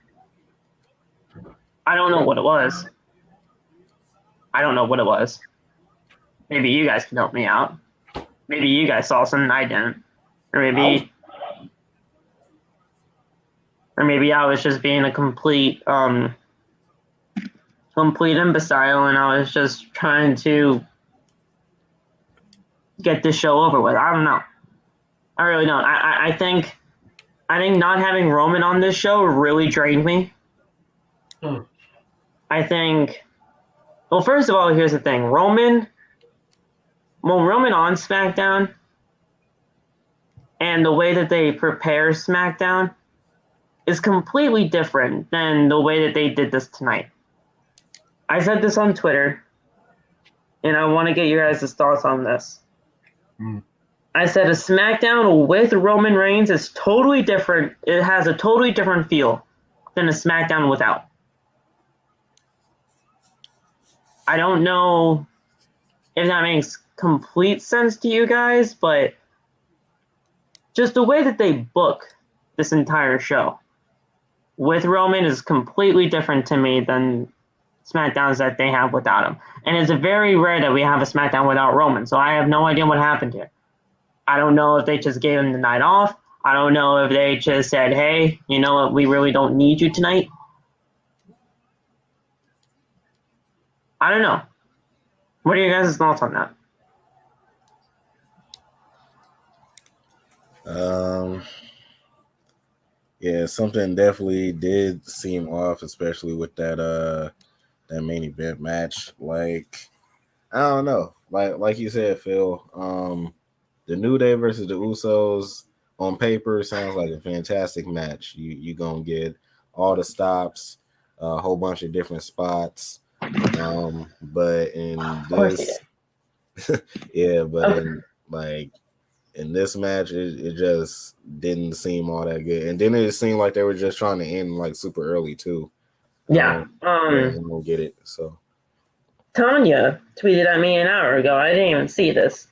I don't know what it was. Maybe you guys can help me out. Maybe you guys saw something I didn't. Or maybe I was just being a complete imbecile and I was just trying to get this show over with. I don't know. I really don't. I think not having Roman on this show really drained me. I think, well, first of all, here's the thing. Roman on SmackDown and the way that they prepare SmackDown is completely different than the way that they did this tonight. I said this on Twitter, and I want to get your guys' thoughts on this. I said a SmackDown with Roman Reigns is totally different. It has a totally different feel than a SmackDown without. I don't know if that makes complete sense to you guys, but just the way that they book this entire show with Roman is completely different to me than SmackDowns that they have without him. And it's very rare that we have a SmackDown without Roman, so I have no idea what happened here. I don't know if they just gave him the night off. I don't know if they just said, hey, you know what, we really don't need you tonight. I don't know. What are your guys' thoughts on that? Yeah, something definitely did seem off, especially with that main event match. Like, I don't know. Like you said, Phil, the New Day versus the Usos on paper sounds like a fantastic match. You gonna get all the stops, a whole bunch of different spots. But in this, in this match, it just didn't seem all that good. And then it seemed like they were just trying to end like super early too. Yeah. I don't get it. So Tanya tweeted at me an hour ago. I didn't even see this.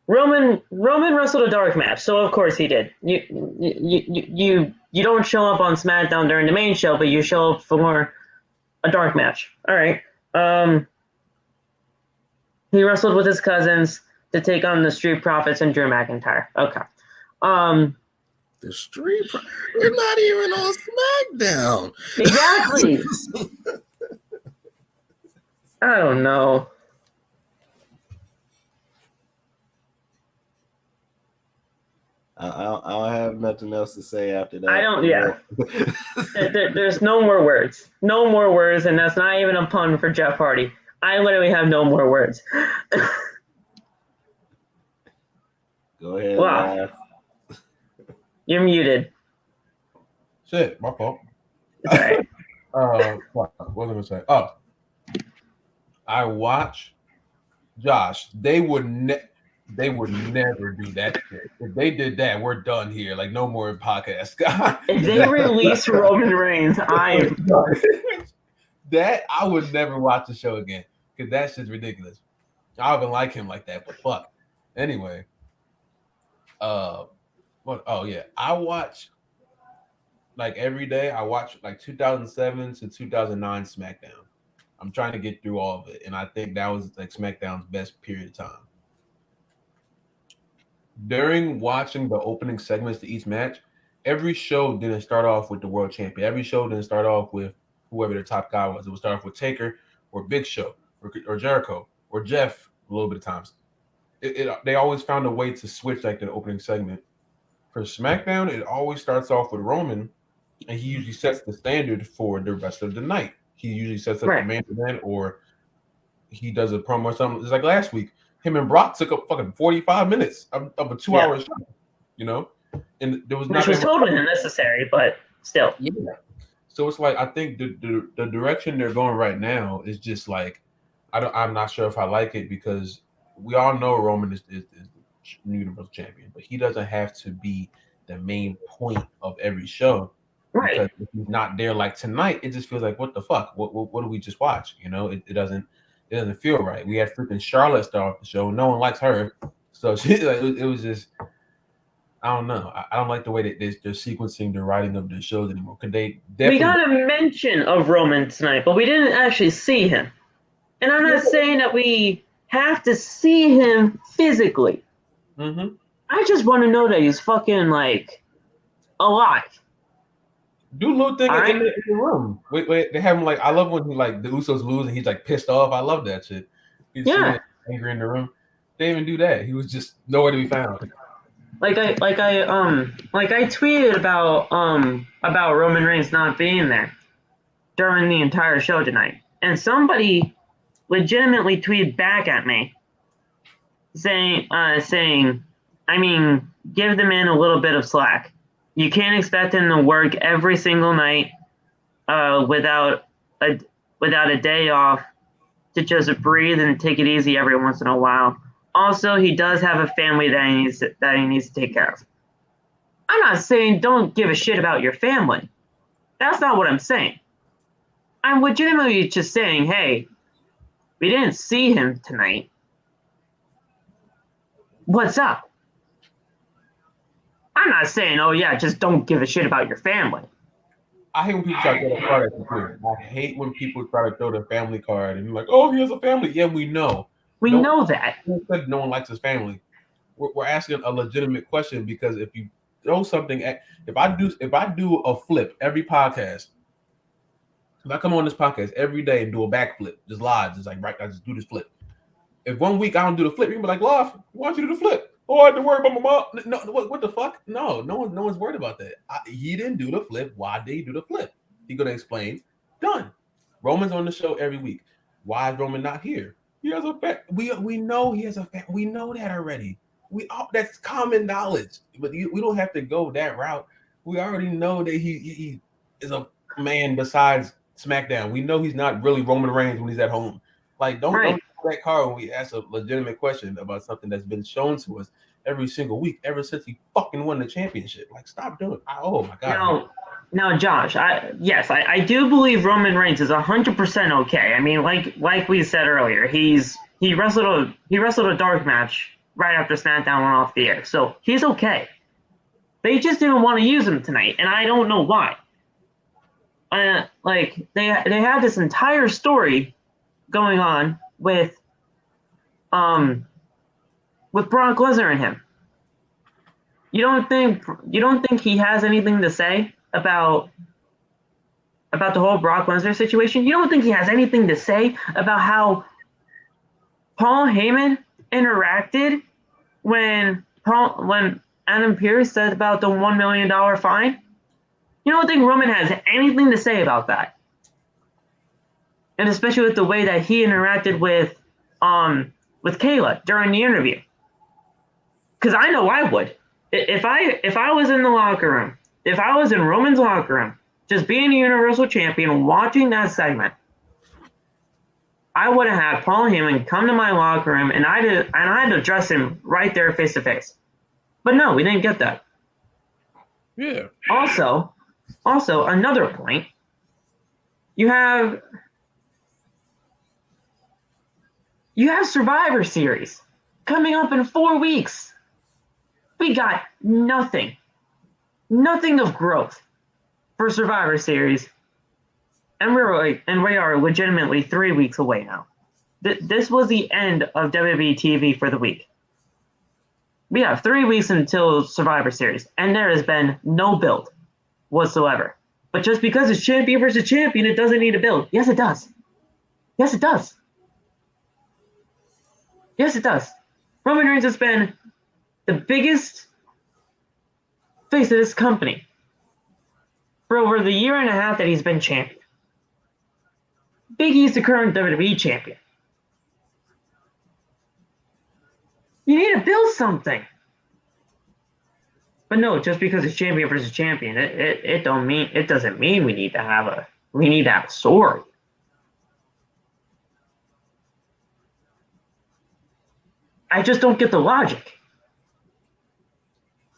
Roman wrestled a dark match, so of course he did. You don't show up on SmackDown during the main show, but you show up for a dark match. All right. He wrestled with his cousins to take on the Street Profits and Drew McIntyre. Okay. The Street we're not even on SmackDown. Exactly. I don't know. I don't have nothing else to say after that. I don't. Yeah. There's no more words. No more words, and that's not even a pun for Jeff Hardy. I literally have no more words. Go ahead. Wow. Laugh. You're muted. Shit, my fault. It's all right. What was I gonna say? Oh, I watch Josh. They would never do that shit. If they did that, we're done here. Like, no more podcast. If they release Roman Reigns, that I would never watch the show again because that shit's ridiculous. I don't even like him like that, but fuck. Anyway, I watch like every day. I watch like 2007 to 2009 SmackDown. I'm trying to get through all of it, and I think that was like SmackDown's best period of time. During watching the opening segments to each match, every show didn't start off with the world champion. Every show didn't start off with whoever the top guy was. It would start off with Taker or Big Show or Jericho or Jeff a little bit of times. They always found a way to switch like the opening segment. For SmackDown, it always starts off with Roman, and he usually sets the standard for the rest of the night. He usually sets up the main event, or he does a promo or something. It's like last week, him and Brock took up fucking 45 minutes of a 2-hour show, you know? and there was which was totally unnecessary, but still. Yeah. So it's like I think the direction they're going right now is just like I'm not sure if I like it because we all know Roman is the Universal Champion, but he doesn't have to be the main point of every show. Right. Because if he's not there like tonight, it just feels like what the fuck? What do we just watch? You know, it doesn't feel right. We had freaking Charlotte start off the show. No one likes her, so she like it was just. I don't know. I don't like the way that they're sequencing the writing of the shows anymore. Could they definitely? We got a mention of Roman tonight, but we didn't actually see him. And I'm not saying that we have to see him physically. Mm-hmm. I just want to know that he's fucking like alive. Do a little thing in the room. Wait. They have him like. I love when he like the Usos lose and he's like pissed off. I love that shit. He's angry in the room. They didn't even do that. He was just nowhere to be found. Like I tweeted about Roman Reigns not being there during the entire show tonight, and somebody legitimately tweeted back at me saying, I mean, give the man a little bit of slack. You can't expect him to work every single night without a day off to just breathe and take it easy every once in a while. Also, he does have a family that he needs to take care of. I'm not saying don't give a shit about your family. That's not what I'm saying. I'm legitimately just saying, hey, we didn't see him tonight. What's up? I'm not saying, oh yeah, just don't give a shit about your family. I hate when people try to throw the card at the kid. I hate when people try to throw the family card and you're like, oh, he has a family. Yeah, we know. We know that. No one likes his family. We're asking a legitimate question because if you throw something if I do a flip every podcast, if I come on this podcast every day and do a backflip, just live, just like right, I just do this flip. If 1 week I don't do the flip, you can be like, Love, why don't you do the flip? Oh, I had to worry about my mom. No, what the fuck? No one's worried about that. He didn't do the flip. Why did he do the flip? He's gonna explain. Done. Roman's on the show every week. Why is Roman not here? He has a we know he has a we know that already. That's common knowledge. But we don't have to go that route. We already know that he is a man besides SmackDown. We know he's not really Roman Reigns when he's at home. Like don't that card when we ask a legitimate question about something that's been shown to us every single week ever since he fucking won the championship. Like stop doing it. Oh my god. Now, Josh, I do believe Roman Reigns is 100% okay. I mean, like we said earlier, he wrestled a dark match right after SmackDown went off the air, so he's okay. They just didn't want to use him tonight, and I don't know why. Like they had this entire story going on with Brock Lesnar and him. You don't think he has anything to say about the whole Brock Lesnar situation? You don't think he has anything to say about how Paul Heyman interacted when Adam Pearce said about the $1 million fine? You don't think Roman has anything to say about that? And especially with the way that he interacted with Kayla during the interview. Because I know I would. If I was in the locker room, if I was in Roman's locker room, just being a Universal Champion, watching that segment, I would have had Paul Heyman come to my locker room and I'd address him right there face to face. But no, we didn't get that. Yeah. Also, another point, you have Survivor Series coming up in 4 weeks. We got nothing of growth for Survivor Series, and we are legitimately 3 weeks away now. This was the end of WWE TV for the week. We have 3 weeks until Survivor Series, and there has been no build whatsoever. But just because it's champion versus champion, it doesn't need a build. Yes, it does. Yes, it does. Yes, it does. Roman Reigns has been the biggest face of this company for over the year and a half that he's been champion. Big E's the current WWE champion. You need to build something. But no, just because it's champion versus champion, it doesn't mean we need to have a story. I just don't get the logic.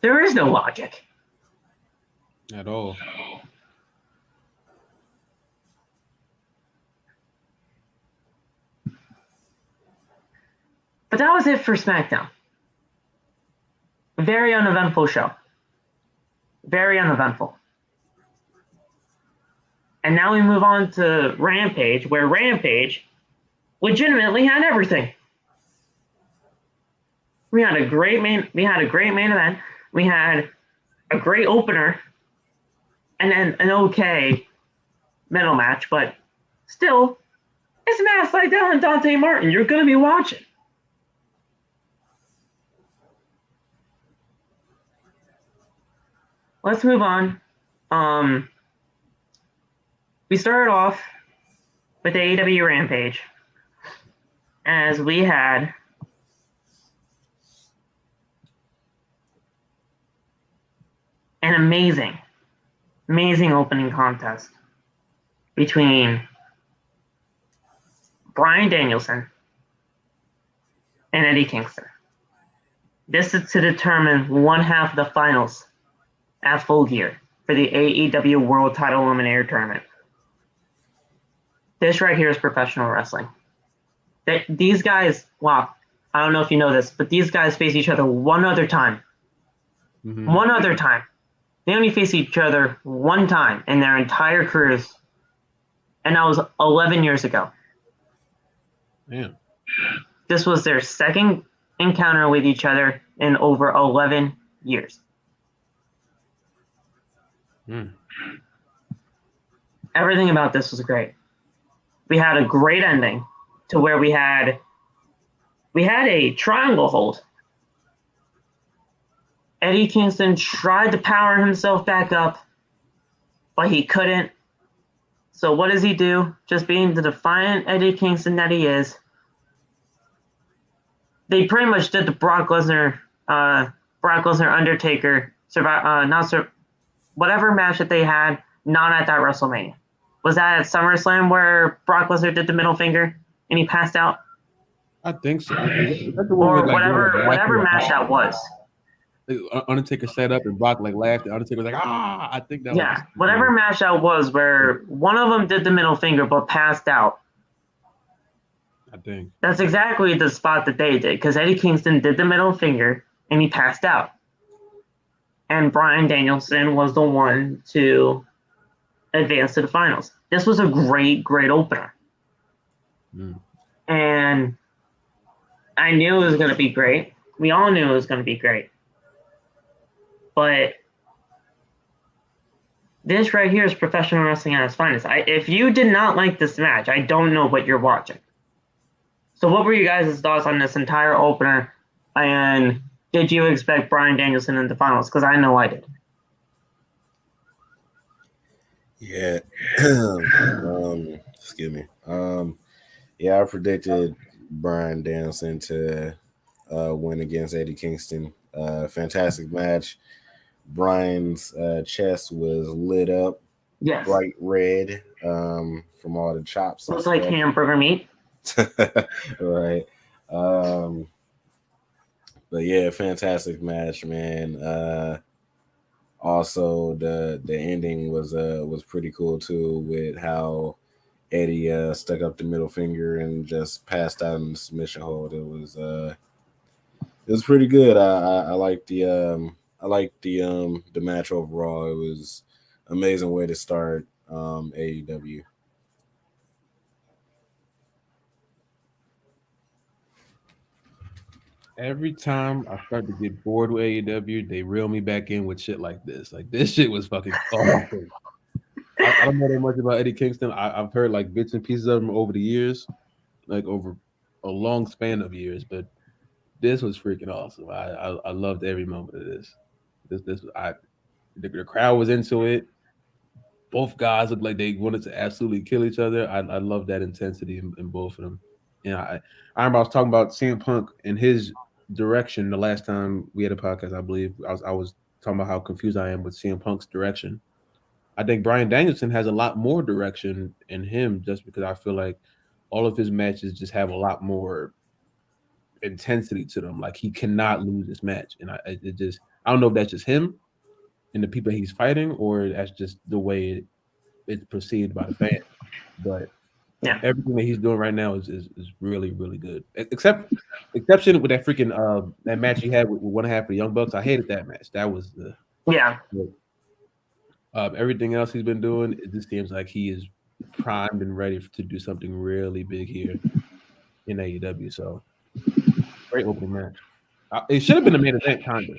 There is no logic at all. But that was it for SmackDown. Very uneventful show. Very uneventful. And now we move on to Rampage, where Rampage legitimately had everything. We had a great main event. We had a great opener, and then an okay middle match, but still, it's Matt Sydal and Dante Martin. You're gonna be watching. Let's move on. We started off with AEW Rampage, as we had an amazing opening contest between Bryan Danielson and Eddie Kingston. This is to determine one half of the finals at Full Gear for the AEW World Title Eliminator Tournament. This right here is professional wrestling. These guys, wow, I don't know if you know this, but these guys face each other one other time. Mm-hmm. One other time. They only face each other one time in their entire careers, and that was 11 years ago. Yeah. This was their second encounter with each other in over 11 years. Everything about this was great. We had a great ending to where we had a triangle hold. Eddie Kingston tried to power himself back up, but he couldn't. So what does he do? Just being the defiant Eddie Kingston that he is, they pretty much did the Brock Lesnar Undertaker whatever match that they had, not at that WrestleMania. Was that at SummerSlam where Brock Lesnar did the middle finger and he passed out? I think so. Or whatever match that was. Undertaker sat up and Brock laughed. Undertaker was like, ah! I think that was. Yeah, whatever match that was where one of them did the middle finger but passed out. I think that's exactly the spot that they did, because Eddie Kingston did the middle finger and he passed out. And Bryan Danielson was the one to advance to the finals. This was a great opener. And I knew it was going to be great. We all knew it was going to be great. But this right here is professional wrestling at its finest. If you did not like this match, I don't know what you're watching. So what were you guys' thoughts on this entire opener? And did you expect Bryan Danielson in the finals? Because I know I did. Yeah. Excuse me. Yeah, I predicted Bryan Danielson to win against Eddie Kingston. Fantastic match. Bryan's chest was lit up, bright red from all the chops. Looks like hamburger meat. Right. But yeah, fantastic match, man. Also, the ending was pretty cool too, with how Eddie stuck up the middle finger and just passed out in the submission hold. It was pretty good. I liked the match overall. It was an amazing way to start AEW. Every time I start to get bored with AEW, they reel me back in with shit like this. Like, this shit was fucking awesome. I don't know that much about Eddie Kingston. I've heard like bits and pieces of him over the years, like over a long span of years. But this was freaking awesome. I loved every moment of this. The crowd was into it. Both guys looked like they wanted to absolutely kill each other. I love that intensity in both of them. And I remember I was talking about CM Punk and his direction the last time we had a podcast. I believe I was talking about how confused I am with CM Punk's direction. I think Bryan Danielson has a lot more direction in him just because I feel like all of his matches just have a lot more intensity to them. Like he cannot lose this match. And I don't know if that's just him and the people he's fighting or that's just the way it's perceived by the fans. But yeah, everything that he's doing right now is really, really good. Exception with that freaking that match he had with one half of the Young Bucks. I hated that match. That was the everything else he's been doing, it just seems like he is primed and ready to do something really big here in AEW. So, great opening match. It should have been a main event, kind of.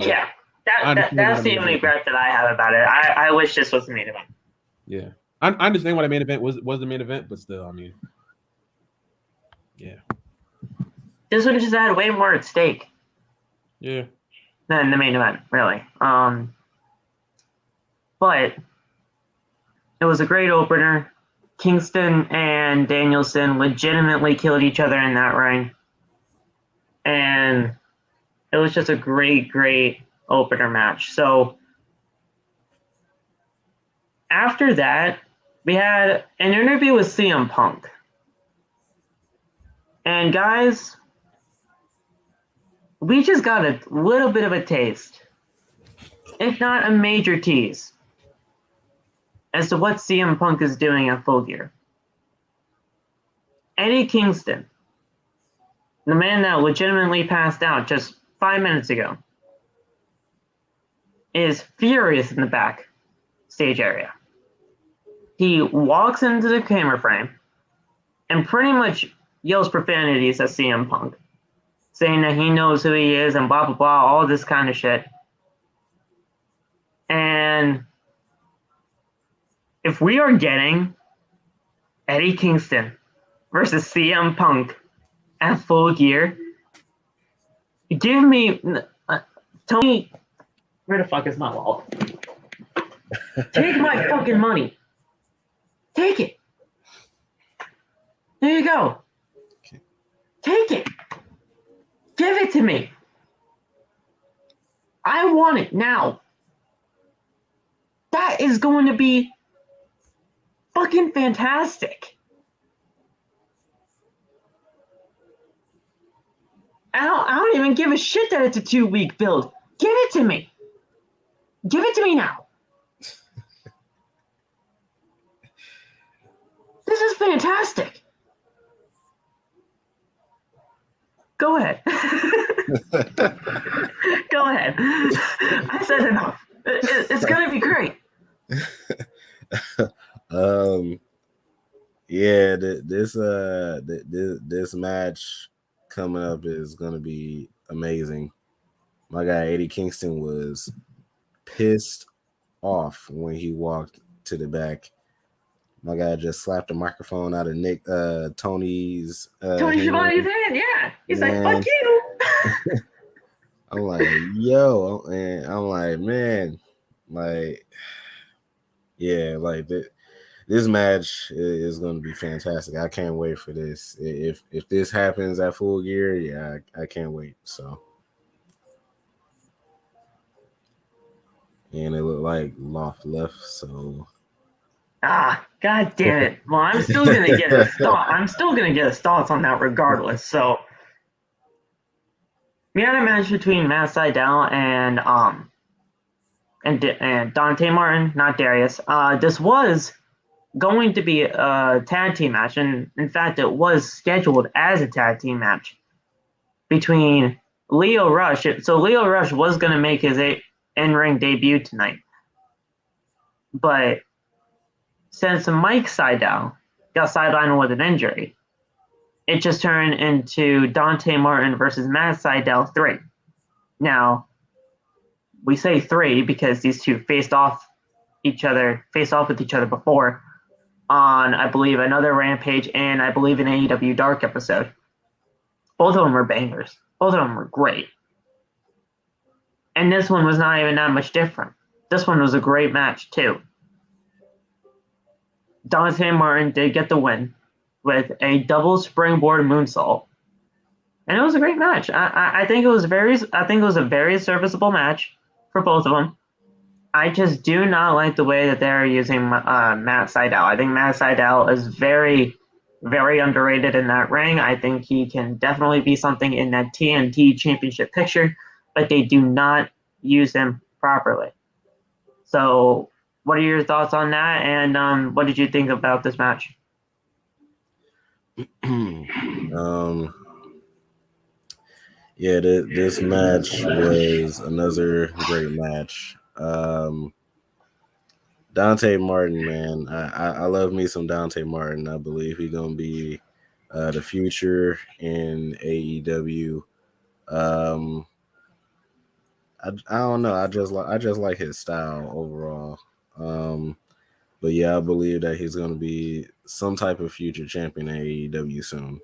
Yeah, that's the only regret that I have about it. I wish this was the main event. Yeah, I understand why the main event was the main event, but still, I mean, yeah. This one just had way more at stake. Yeah. Than the main event, really. But it was a great opener. Kingston and Danielson legitimately killed each other in that ring. And it was just a great, great opener match. So after that, we had an interview with CM Punk. And guys, we just got a little bit of a taste, if not a major tease, as to what CM Punk is doing at Full Gear. Eddie Kingston, the man that legitimately passed out just 5 minutes ago, is furious in the back stage area. He walks into the camera frame and pretty much yells profanities at CM Punk, saying that he knows who he is and blah, blah, blah, all this kind of shit. And if we are getting Eddie Kingston versus CM Punk at Full Gear, give me, Tony, where the fuck is my wallet? Take my fucking money. Take it. There you go. Take it. Give it to me. I want it now. That is going to be fucking fantastic. I don't even give a shit that it's a 2-week build. Give it to me. Give it to me now. This is fantastic. Go ahead. Go ahead. I said enough. It's gonna be great. Yeah, this match coming up is gonna be amazing. My guy Eddie Kingston was pissed off when he walked to the back. My guy just slapped the microphone out of Tony's Tony Schiavone's hand, yeah. He's like, fuck you. I'm like, yo, and I'm like, man, like, yeah, like this match is going to be fantastic. I can't wait for this. If this happens at Full Gear, yeah, I can't wait. So, and it looked like Loft left, so. God damn it. Well, I'm still gonna get his thought. I'm still gonna get his thoughts on that regardless. So we had a match between Matt Sydal and Dante Martin, not Darius. This was going to be a tag team match, and in fact, it was scheduled as a tag team match between Leo Rush. So Leo Rush was gonna make his in-ring debut tonight, but since Mike Sydal got sidelined with an injury, it just turned into Dante Martin versus Matt Sydal 3. Now, we say 3 because these two faced off with each other before on, I believe, another Rampage and I believe an AEW Dark episode. Both of them were bangers. Both of them were great. And this one was not even that much different. This one was a great match, too. Dante Martin did get the win with a double springboard moonsault, and it was a great match. I think it was a very serviceable match. for both of them. I just do not like the way that they're using Matt Sydal. I think Matt Sydal is very, very underrated in that ring. I think he can definitely be something in that TNT championship picture, but they do not use him properly. So what are your thoughts on that? And what did you think about this match? Yeah, this match was another great match. Dante Martin, man, I love me some Dante Martin. I believe he's gonna be the future in AEW. I don't know. I just like his style overall. But yeah, I believe that he's gonna be some type of future champion in AEW soon.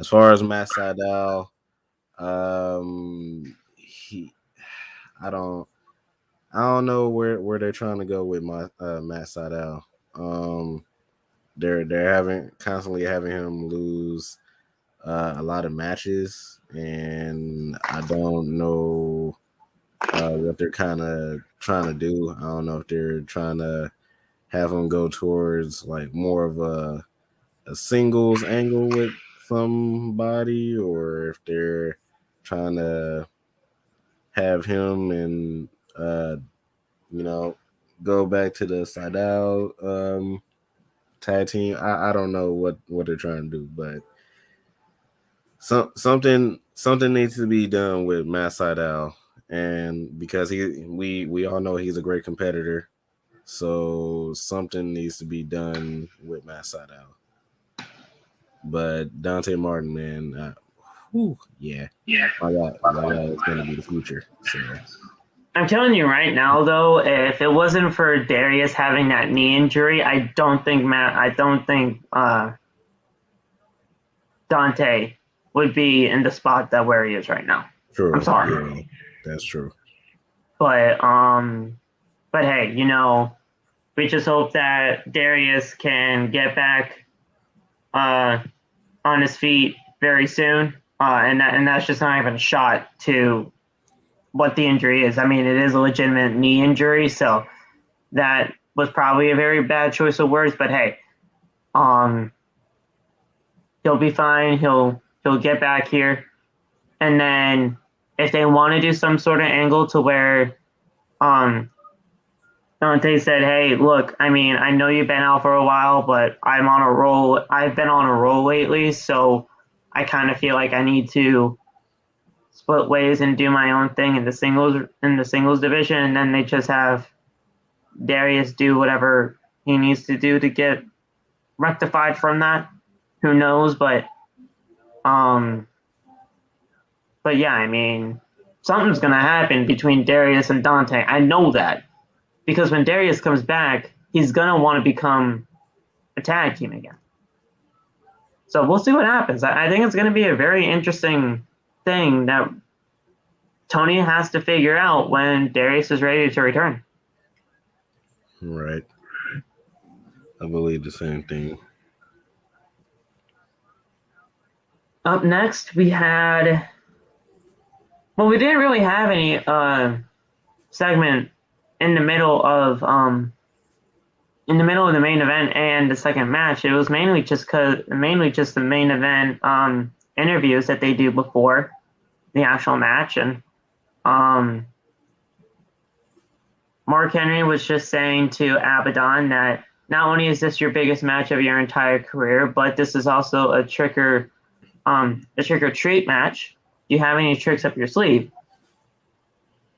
As far as Matt Sydal, I don't know where they're trying to go with my Matt Sydal. They're constantly having him lose a lot of matches, and I don't know what they're kind of trying to do. I don't know if they're trying to have him go towards like more of a singles angle with somebody, or if they're trying to have him and go back to the Sydal tag team. I don't know what they're trying to do, but something needs to be done with Matt Sydal, and because we all know he's a great competitor, so something needs to be done with Matt Sydal. But Dante Martin, man, yeah, my God, it's gonna be the future. So. I'm telling you right now, though, if it wasn't for Darius having that knee injury, I don't think Dante would be in the spot that where he is right now. True. I'm sorry. Yeah, that's true. But hey, we just hope that Darius can get back on his feet very soon, and that's just not even a shot to what the injury is. I mean, it is a legitimate knee injury, so that was probably a very bad choice of words. But hey, he'll be fine. He'll get back here, and then if they want to do some sort of angle to where Dante said, "Hey, look, I mean, I know you've been out for a while, but I'm on a roll. I've been on a roll lately, so I kind of feel like I need to split ways and do my own thing in the singles division." And then they just have Darius do whatever he needs to do to get rectified from that. Who knows? But yeah, I mean, something's gonna happen between Darius and Dante. I know that. Because when Darius comes back, he's going to want to become a tag team again. So we'll see what happens. I think it's going to be a very interesting thing that Tony has to figure out when Darius is ready to return. Right. I believe the same thing. Up next, we didn't really have any segment in the middle of the main event and the second match. It was mainly just the main event interviews that they do before the actual match. And Mark Henry was just saying to Abadon that not only is this your biggest match of your entire career, but this is also a trick or treat match. Do you have any tricks up your sleeve?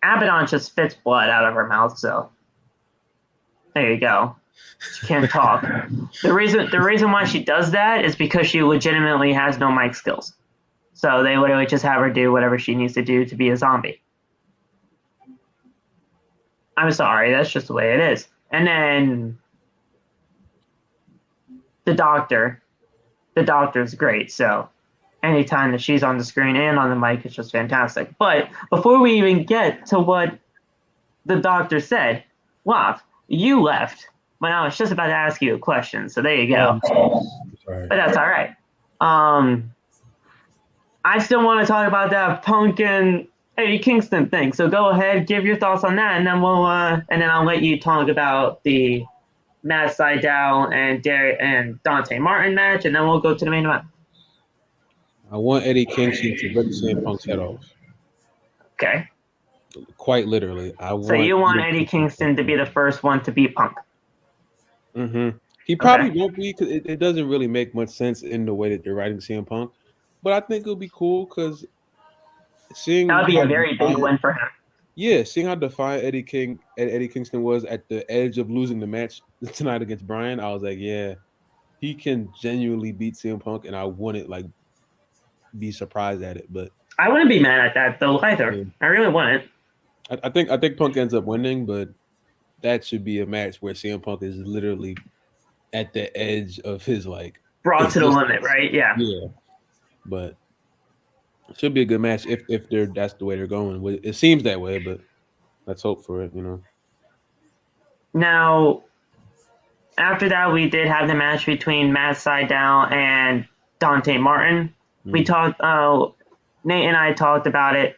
Abadon just spits blood out of her mouth, so there you go. She can't talk. The reason why she does that is because she legitimately has no mic skills. So they would just have her do whatever she needs to do to be a zombie. I'm sorry, that's just the way it is. And then the doctor's great, so anytime that she's on the screen and on the mic, it's just fantastic. But before we even get to what the doctor said, Waff, you left when I was just about to ask you a question. So there you go. But that's all right. I still want to talk about that Punk and Eddie Kingston thing. So go ahead, give your thoughts on that, and then I'll let you talk about the Matt Sydal and Dante Martin match, and then we'll go to the main event. I want Eddie Kingston to rip CM Punk's head off. Okay. Quite literally, So you want Eddie Kingston to be the first one to beat Punk? Mm-hmm. He probably won't be because it doesn't really make much sense in the way that they're writing CM Punk. But I think it'll be cool because that would be a very big win for him. Yeah, seeing how defiant Eddie Kingston was at the edge of losing the match tonight against Bryan, I was like, yeah, he can genuinely beat CM Punk, and I wouldn't be surprised at it. But I wouldn't be mad at that though either. Yeah. I really wouldn't. I think Punk ends up winning, but that should be a match where CM Punk is literally at the edge of his brought to the limit, right? Yeah. Yeah. But it should be a good match if that's the way they're going. It seems that way, but let's hope for it, Now, after that, we did have the match between Matt Sydal and Dante Martin. Mm-hmm. We talked. Nate and I talked about it.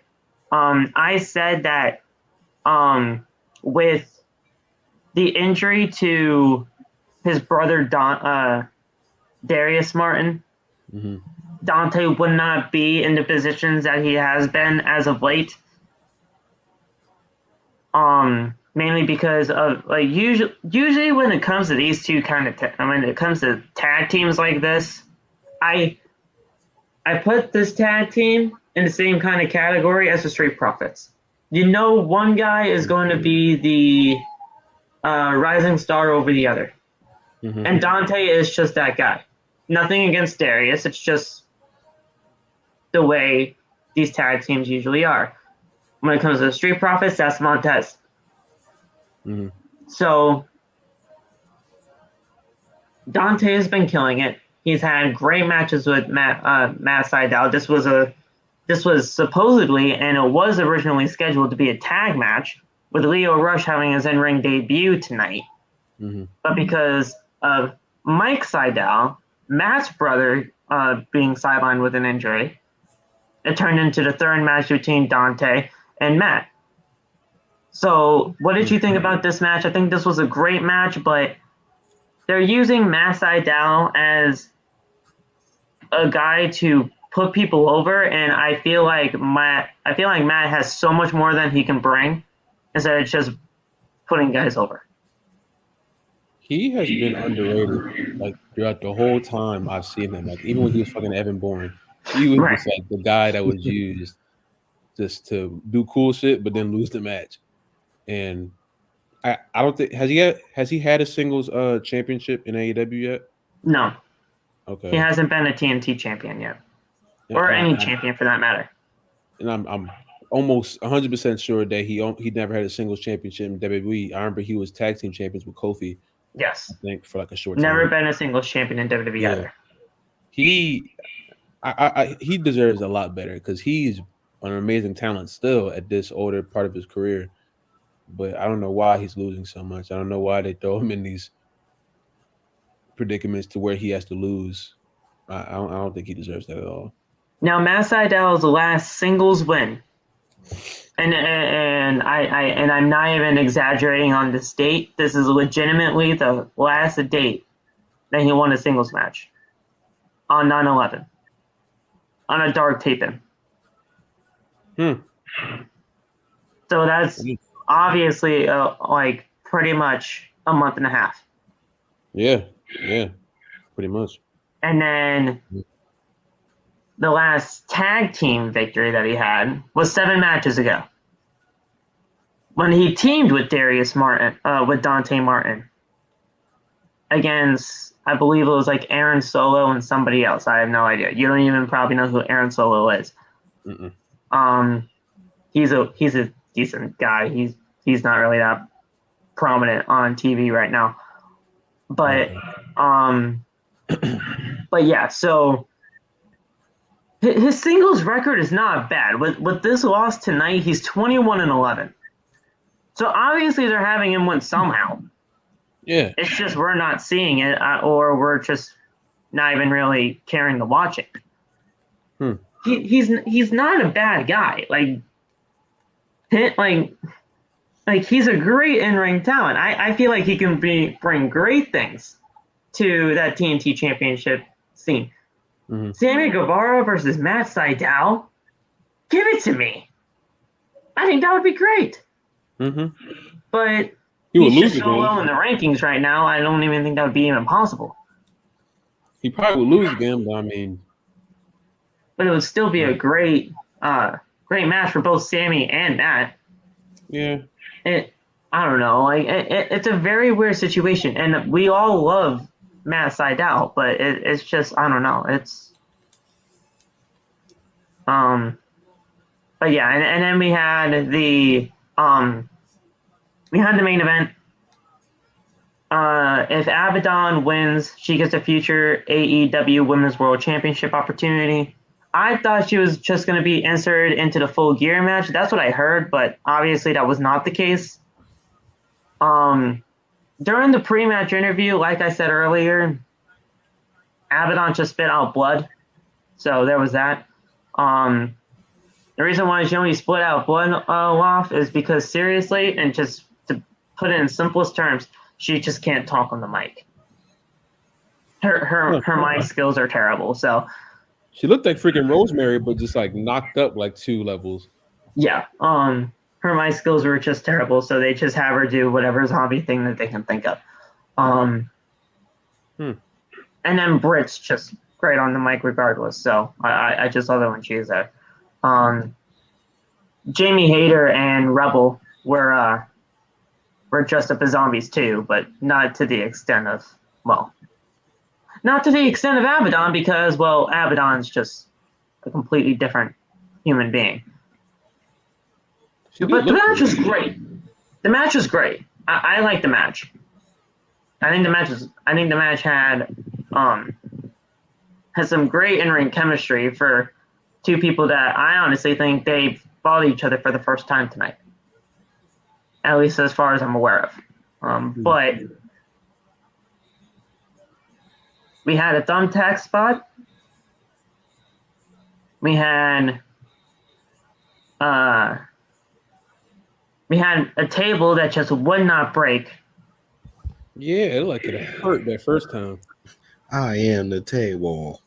I said that with the injury to his brother Darius Martin, mm-hmm. Dante would not be in the positions that he has been as of late. Mainly because of usually when it comes to these two kind of when it comes to tag teams like this, I put this tag team in the same kind of category as the Street Profits. One guy is going to be the rising star over the other. Mm-hmm. And Dante is just that guy. Nothing against Darius. It's just the way these tag teams usually are. When it comes to the Street Profits, that's Montez. Mm-hmm. So Dante has been killing it. He's had great matches with Matt Sydal. This was supposedly, and it was originally scheduled to be a tag match with Leo Rush having his in-ring debut tonight. Mm-hmm. But because of Mike Sydal, Matt's brother, being sidelined with an injury, it turned into the third match between Dante and Matt. So what did you think about this match? I think this was a great match, but they're using Matt Sydal as a guy to put people over, and I feel like Matt has so much more than he can bring instead of just putting guys over. He has been underrated throughout the whole time I've seen him. Even when he was fucking Evan Bourne, he was just the guy that was used just to do cool shit, but then lose the match. And I don't think has he had a singles championship in AEW yet? No. Okay. He hasn't been a TNT champion yet, or any champion for that matter. And I'm almost 100% sure that he never had a singles championship in WWE. I remember he was tag team champions with Kofi. Yes. I think for a short time. Never been a singles champion in WWE either. He deserves a lot better because he's an amazing talent still at this older part of his career. But I don't know why he's losing so much. I don't know why they throw him in these predicaments to where he has to lose. I don't think he deserves that at all. Now, Matt Sydal's last singles win, and I'm not even exaggerating on this date. This is legitimately the last date that he won a singles match on 9/11 on a dark taping. So that's obviously pretty much a month and a half. Yeah, pretty much. And then the last tag team victory that he had was 7 matches ago when he teamed with Darius Martin, with Dante Martin against, I believe it was Aaron Solo and somebody else. I have no idea. You don't even probably know who Aaron Solo is. Mm-mm. He's a decent guy. He's not really that prominent on TV right now. But but yeah, so his singles record is not bad. With this loss tonight, he's 21-11. So obviously they're having him win somehow. Yeah. It's just we're not seeing it, or we're just not even really caring to watch it. He's not a bad guy. like he's a great in-ring talent. I feel like he can bring great things to that TNT Championship scene. Mm-hmm. Sammy Guevara versus Matt Sydal. Give it to me. I think that would be great. Mm-hmm. But He would he's lose just so again. low in the rankings right now. I don't even think that would be even possible. He probably would lose again, but I mean, But it would still be a great match for both Sammy and Matt. yeah. I don't know. Like it's a very weird situation, and we all love Matt Sydal, but it's just I don't know. It's but yeah, and then we had the main event. If Abadon wins, she gets a future AEW Women's World Championship opportunity. I thought she was just going to be inserted into the Full Gear match. That's what I heard, but obviously that was not the case. During the pre-match interview, like I said earlier, Abadon just spit out blood. So there was that. The reason why she only split out blood off is because seriously, and just to put it in simplest terms, she just can't talk on the mic. Her mic skills are terrible. So She looked like freaking Rosemary, but just like knocked up like 2 levels. yeah. Her mic skills were just terrible, so they just have her do whatever zombie thing that they can think of. And then Britt's just great on the mic regardless, so I just love it when she's there. Jamie Hayter and Rebel were dressed up as zombies too, but not to the extent of Abadon, because Abadon's just a completely different human being. But the match was great. The match was great. I like the match. I think the match had some great in-ring chemistry for two people that I honestly think they fought each other for the first time tonight. At least as far as I'm aware of. But we had a thumbtack spot. We had a table that just would not break. Yeah, it looked like it hurt that first time. I am the table.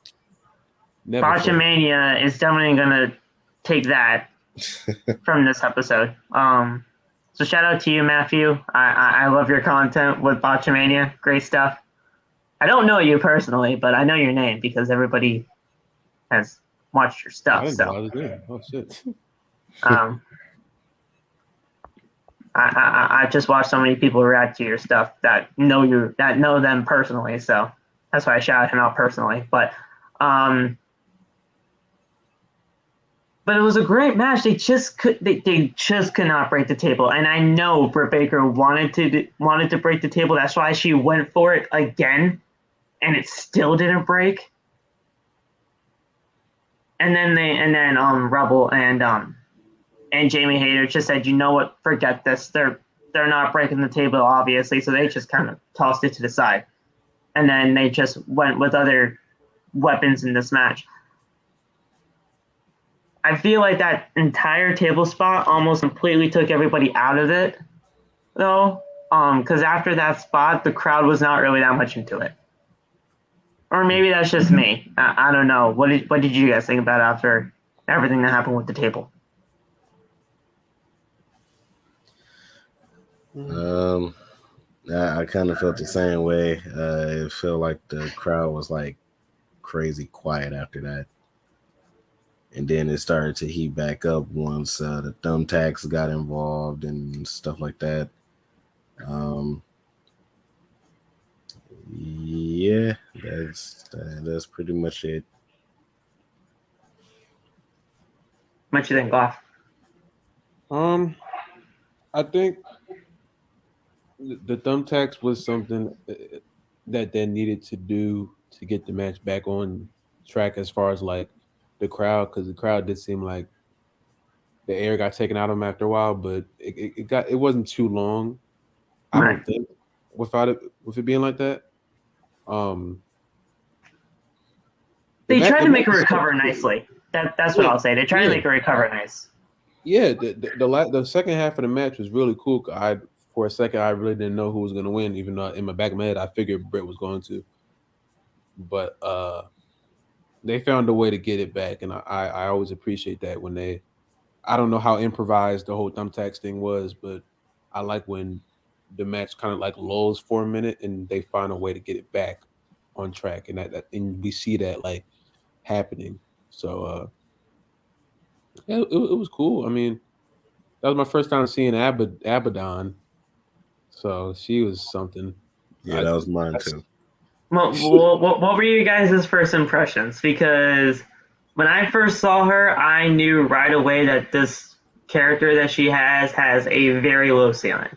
Botchamania is definitely gonna take that from this episode. So shout out to you, Matthew. I love your content with Botchamania. Great stuff. I don't know you personally, but I know your name because everybody has watched your stuff. Oh shit. I just watched so many people react to your stuff that know them personally, so that's why I shout him out personally. But it was a great match. They just could not break the table, and I know Britt Baker wanted to break the table. That's why she went for it again, and it still didn't break. And then Rebel and Jamie Hayter just said, you know what, forget this. They're not breaking the table, obviously, so they just kind of tossed it to the side. And then they just went with other weapons in this match. I feel like that entire table spot almost completely took everybody out of it, though, because after that spot, the crowd was not really that much into it. Or maybe that's just me. I don't know. What did you guys think about after everything that happened with the table? I kind of felt the same way. It felt like the crowd was like crazy quiet after that. And then it started to heat back up once the thumbtacks got involved and stuff like that. Yeah, that's pretty much it. What you think, Goff? I think the thumbtacks was something that they needed to do to get the match back on track as far as like the crowd, because the crowd did seem like the air got taken out of them after a while, but it wasn't too long. I don't think with it being like that. They tried to make her recover nicely. That's what I'll say. They tried to make her recover nice. Yeah, the second half of the match was really cool. For a second I really didn't know who was going to win, even though in my back of my head I figured Britt was going to. But they found a way to get it back, and I always appreciate that when they. I don't know how improvised the whole thumbtacks thing was, but I like when the match kind of like lulls for a minute and they find a way to get it back on track, and and we see that like happening. So yeah, it was cool. I mean, that was my first time seeing Abadon, so she was something. Yeah, that was mine too. What were you guys' first impressions? Because when I first saw her, I knew right away that this character that she has a very low ceiling.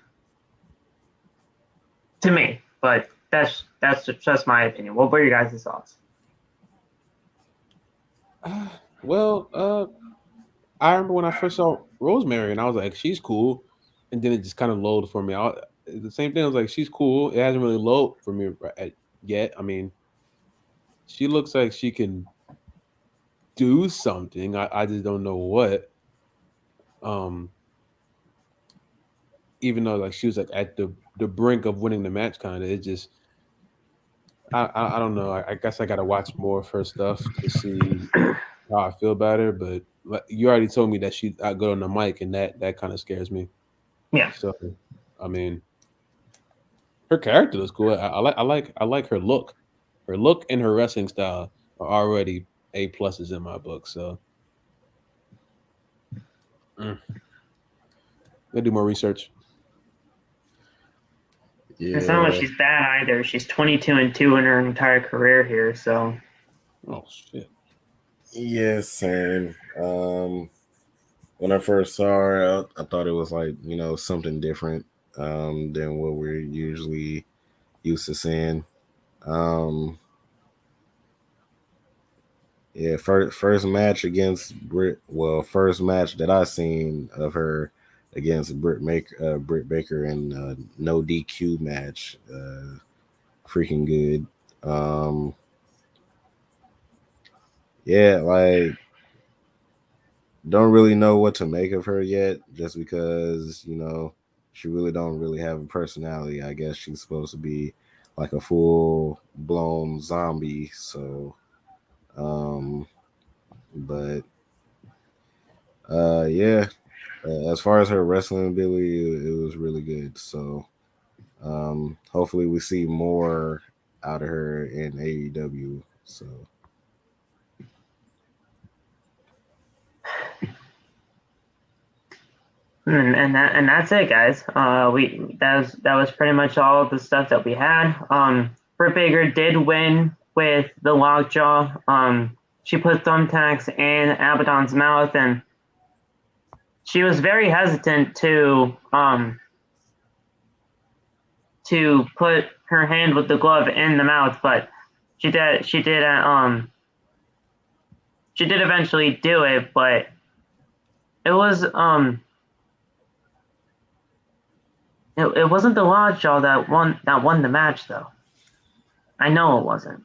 To me, but that's just my opinion. What were your guys' thoughts? Well, I remember when I first saw Rosemary, and I was like, she's cool, and then it just kind of lulled for me. The same thing. I was like, she's cool. It hasn't really lulled for me yet. I mean, she looks like she can do something. I just don't know what. Even though like she was like at the brink of winning the match, kind of, it just I don't know. I guess I got to watch more of her stuff to see how I feel about her. But you already told me that she's good on the mic, and that kind of scares me. Yeah. So, I mean, her character looks cool. I like her look. Her look and her wrestling style are already A pluses in my book. So, I'll do more research. Yeah. It's not like she's bad either. She's 22-2 in her entire career here. So. Oh shit. Yes, same. When I first saw her, I thought it was like something different than what we're usually used to seeing. Yeah, first match against Britt. Well, first match that I seen of her against Britt Baker in no DQ match. Freaking good. Yeah, like don't really know what to make of her yet, just because she really don't really have a personality. I guess she's supposed to be like a full blown zombie. So, but yeah. As far as her wrestling ability, it was really good. So, hopefully, we see more out of her in AEW. So, And that's it, guys. That was pretty much all the stuff that we had. Britt Baker did win with the lockjaw. She put thumbtacks in Abadon's mouth, and she was very hesitant to put her hand with the glove in the mouth, but she did eventually do it, but it was it wasn't the lockjaw that won the match, though. I know it wasn't.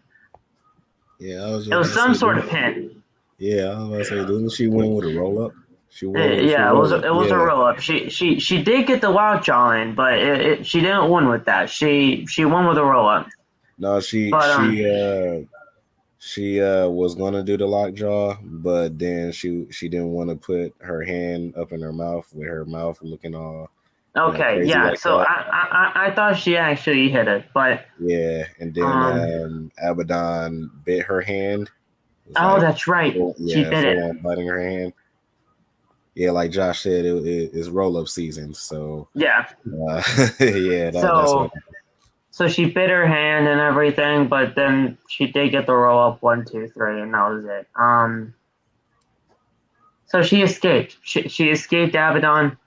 yeah, It was some sort of pin. Yeah, I was about to say, didn't she win with a roll up? She won. It was a roll up. She did get the lockjaw in, but she didn't win with that. She won with a roll up. No, she was gonna do the lockjaw, but then she didn't want to put her hand up in her mouth with her mouth looking all okay. Yeah, like so I thought she actually hit it, but yeah, and then Abadon bit her hand. Oh, that's right. She bit it. Biting her hand. Yeah, like Josh said, it's roll-up season. So yeah, yeah. That's what so she bit her hand and everything, but then she did get the roll-up 1, 2, 3, and that was it. So she escaped. She escaped Abadon.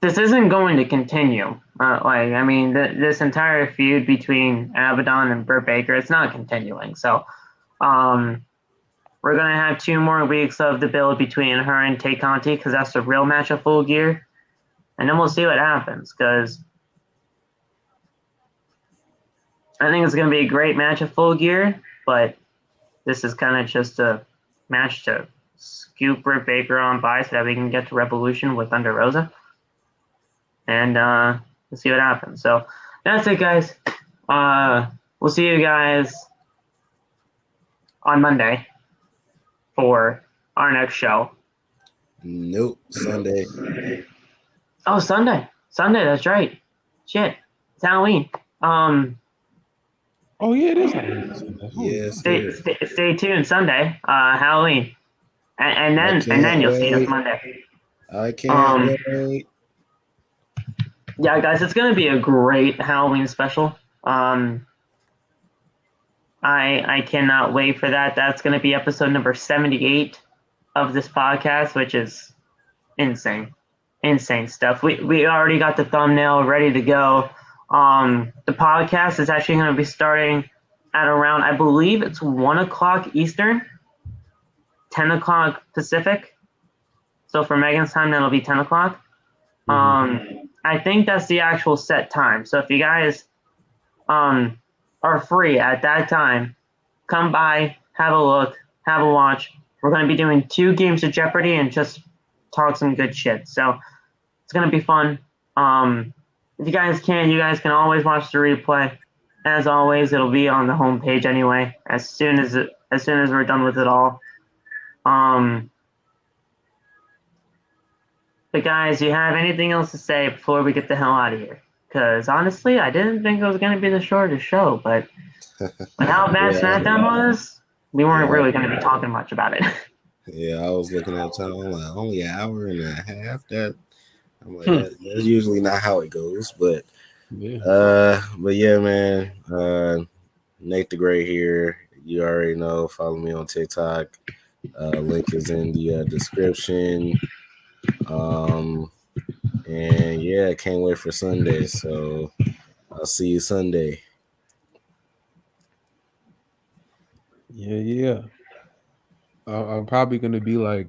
This isn't going to continue. This entire feud between Abadon and Britt Baker, it's not continuing. So, we're gonna have 2 more weeks of the build between her and Tay Conti, because that's the real match of Full Gear, and then we'll see what happens. Because I think it's gonna be a great match of Full Gear, but this is kind of just a match to scoop Britt Baker on by so that we can get to Revolution with Thunder Rosa. And we'll see what happens. So that's it, guys. We'll see you guys on Monday for our next show. Nope, Sunday. Oh, Sunday. Sunday, that's right. Shit. It's Halloween. Oh yeah, it is. Yes. Stay tuned. Sunday, Halloween, and then you'll see us Monday. I can't wait. Yeah, guys, it's gonna be a great Halloween special. I cannot wait for that. That's gonna be episode number 78 of this podcast, which is insane stuff. We already got the thumbnail ready to go. The podcast is actually going to be starting at around, I believe it's 1 o'clock Eastern, 10 o'clock Pacific. So for Megan's time, that'll be 10 o'clock. I think that's the actual set time. So if you guys are free at that time, come by, have a look, have a watch. We're going to be doing 2 games of Jeopardy and just talk some good shit. So it's going to be fun. If you guys can always watch the replay. As always, it'll be on the homepage anyway, as soon as we're done with it all. But guys, do you have anything else to say before we get the hell out of here? Because honestly, I didn't think it was going to be the shortest show, but with how bad SmackDown was, we weren't really going to be talking much about it. Yeah, I was looking at time, like only an hour and a half. I'm like, that's usually not how it goes, but yeah, man. Nate the Great here. You already know. Follow me on TikTok. Link is in the description. And yeah, can't wait for Sunday. So I'll see you Sunday. Yeah. I'm probably gonna be like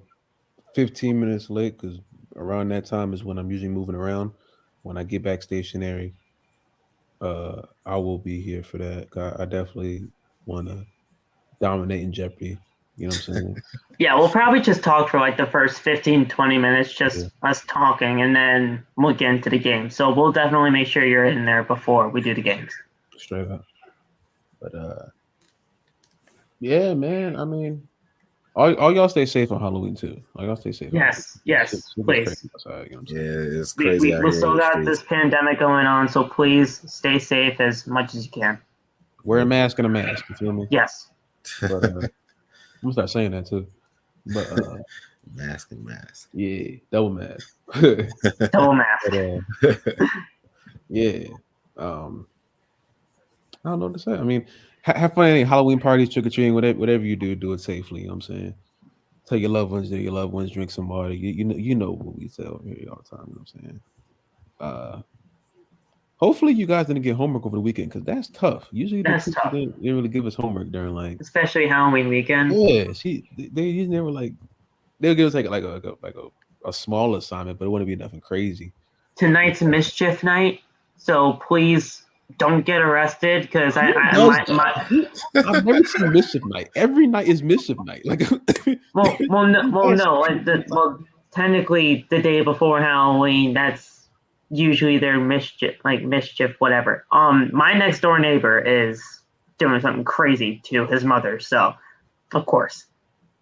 15 minutes late because around that time is when I'm usually moving around. When I get back stationary, I will be here for that. I definitely want to dominate in Jeopardy. You know what I'm saying? Yeah, we'll probably just talk for like the first 15, 20 minutes, just us talking, and then we'll get into the game. So we'll definitely make sure you're in there before we do the games. Straight up. But yeah, man. I mean, all y'all stay safe on Halloween too. All y'all stay safe. Yes, please. Outside, you know Yeah, it's crazy. We still got this pandemic going on, so please stay safe as much as you can. Wear a mask and a mask. You feel me? Yes. But, I'm gonna start saying that too. But mask and mask. Yeah, double mask. Double mask. But, yeah. I don't know what to say. I mean, have fun at any Halloween parties, trick or treating, whatever you do it safely. You know what I'm saying? Tell your loved ones, drink some water. You know what we tell here all the time. You know what I'm saying? Hopefully you guys didn't get homework over the weekend because that's tough. Usually that's tough. They didn't really give us homework during like, especially Halloween weekend. Yeah, they usually never like they'll give us like a small assignment, but it wouldn't be nothing crazy. Tonight's mischief night, so please don't get arrested because I've never seen mischief night. Every night is mischief night. Like, no. Technically, the day before Halloween, that's usually their mischief, whatever. My next door neighbor is doing something crazy to his mother, so of course.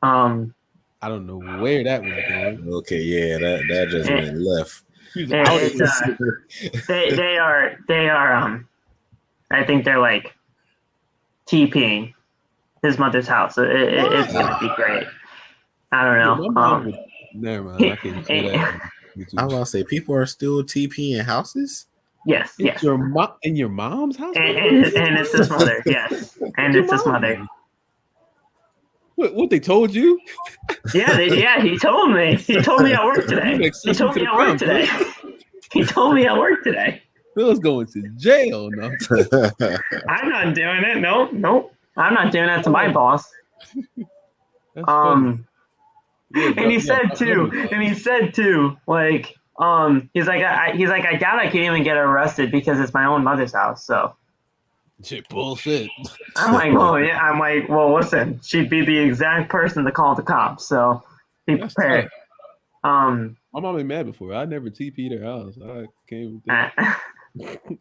I don't know where that went going. Okay, yeah, that just went left. They are. I think they're like TPing his mother's house. It's gonna be great. I don't know. Never mind. I can't say that. I was about to say people are still TPing houses. Yes. In your mom's house, and it's his mother. Yes, and it's his mother. What they told you? Yeah. He told me. He told me at work today. He told me at work today. Bill's going to jail. No, I'm not doing it. Nope. I'm not doing that to my boss. And he said too, like, he's like, I doubt I can even get arrested because it's my own mother's house. So, shit, bullshit. I'm like, well, listen, she'd be the exact person to call the cops. So, Be That's prepared. My mom been mad before. I never TP'd her house. I can't even think. I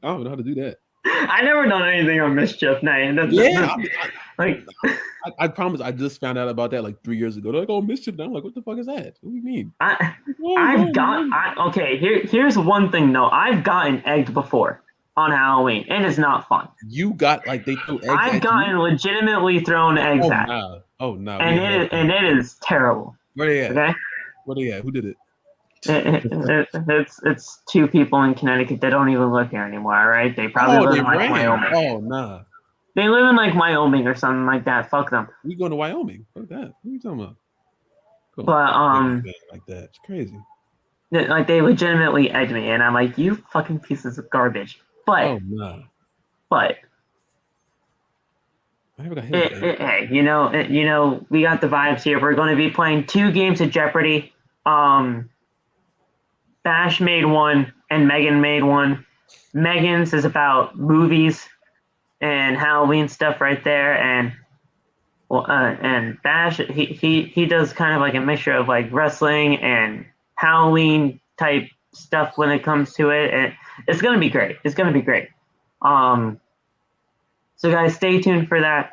don't know how to do that. I never done anything on Mischief Night. I promise. I just found out about that like 3 years ago. They're like, "Oh, Mischief Night." I'm like, "What the fuck is that? What do you mean?" Here's one thing though. I've gotten egged before on Halloween, and it's not fun. You got like they threw eggs. I've gotten legitimately thrown eggs at. Oh no! And it is terrible. Where they at? Okay. Where they at? Who did it? It's two people in Connecticut that don't even live here anymore. All right, they probably live in like Wyoming. Oh nah. They live in like Wyoming or something like that. Fuck them. We going to Wyoming? Fuck that. What are you talking about? Cool. But like that. It's crazy. Like they legitimately egged me, and I'm like, you fucking pieces of garbage. But oh nah. But I never got hit. Hey, you know, we got the vibes here. We're going to be playing 2 games of Jeopardy. Bash made one, and Megan made one. Megan's is about movies and Halloween stuff right there, and Bash he does kind of like a mixture of like wrestling and Halloween type stuff when it comes to it, and it's gonna be great. It's gonna be great. So guys, stay tuned for that.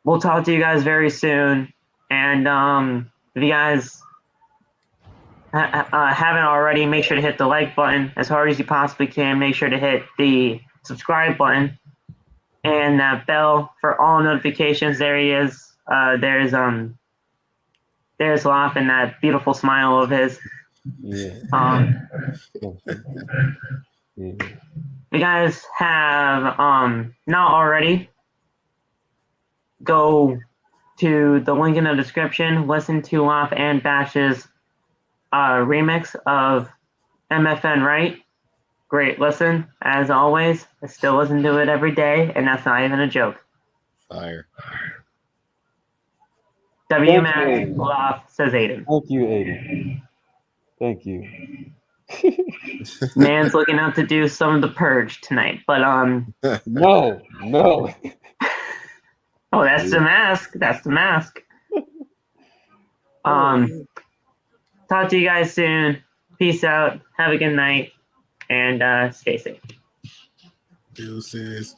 We'll talk to you guys very soon, and if you guys haven't already, make sure to hit the like button as hard as you possibly can. Make sure to hit the subscribe button and that bell for all notifications. There he is. There's Lop and that beautiful smile of his. Yeah. If you guys have not already, go to the link in the description. Listen to Lop and Bash's remix of MFN Right. Great listen, as always. I still listen to it every day, and that's not even a joke. Fire. WMAX Lop says Aiden. Thank you, Aiden. Thank you. Man's looking out to do some of the purge tonight, but No. Oh, that's the mask. That's the mask. Talk to you guys soon. Peace out. Have a good night, and stay safe. Deuces.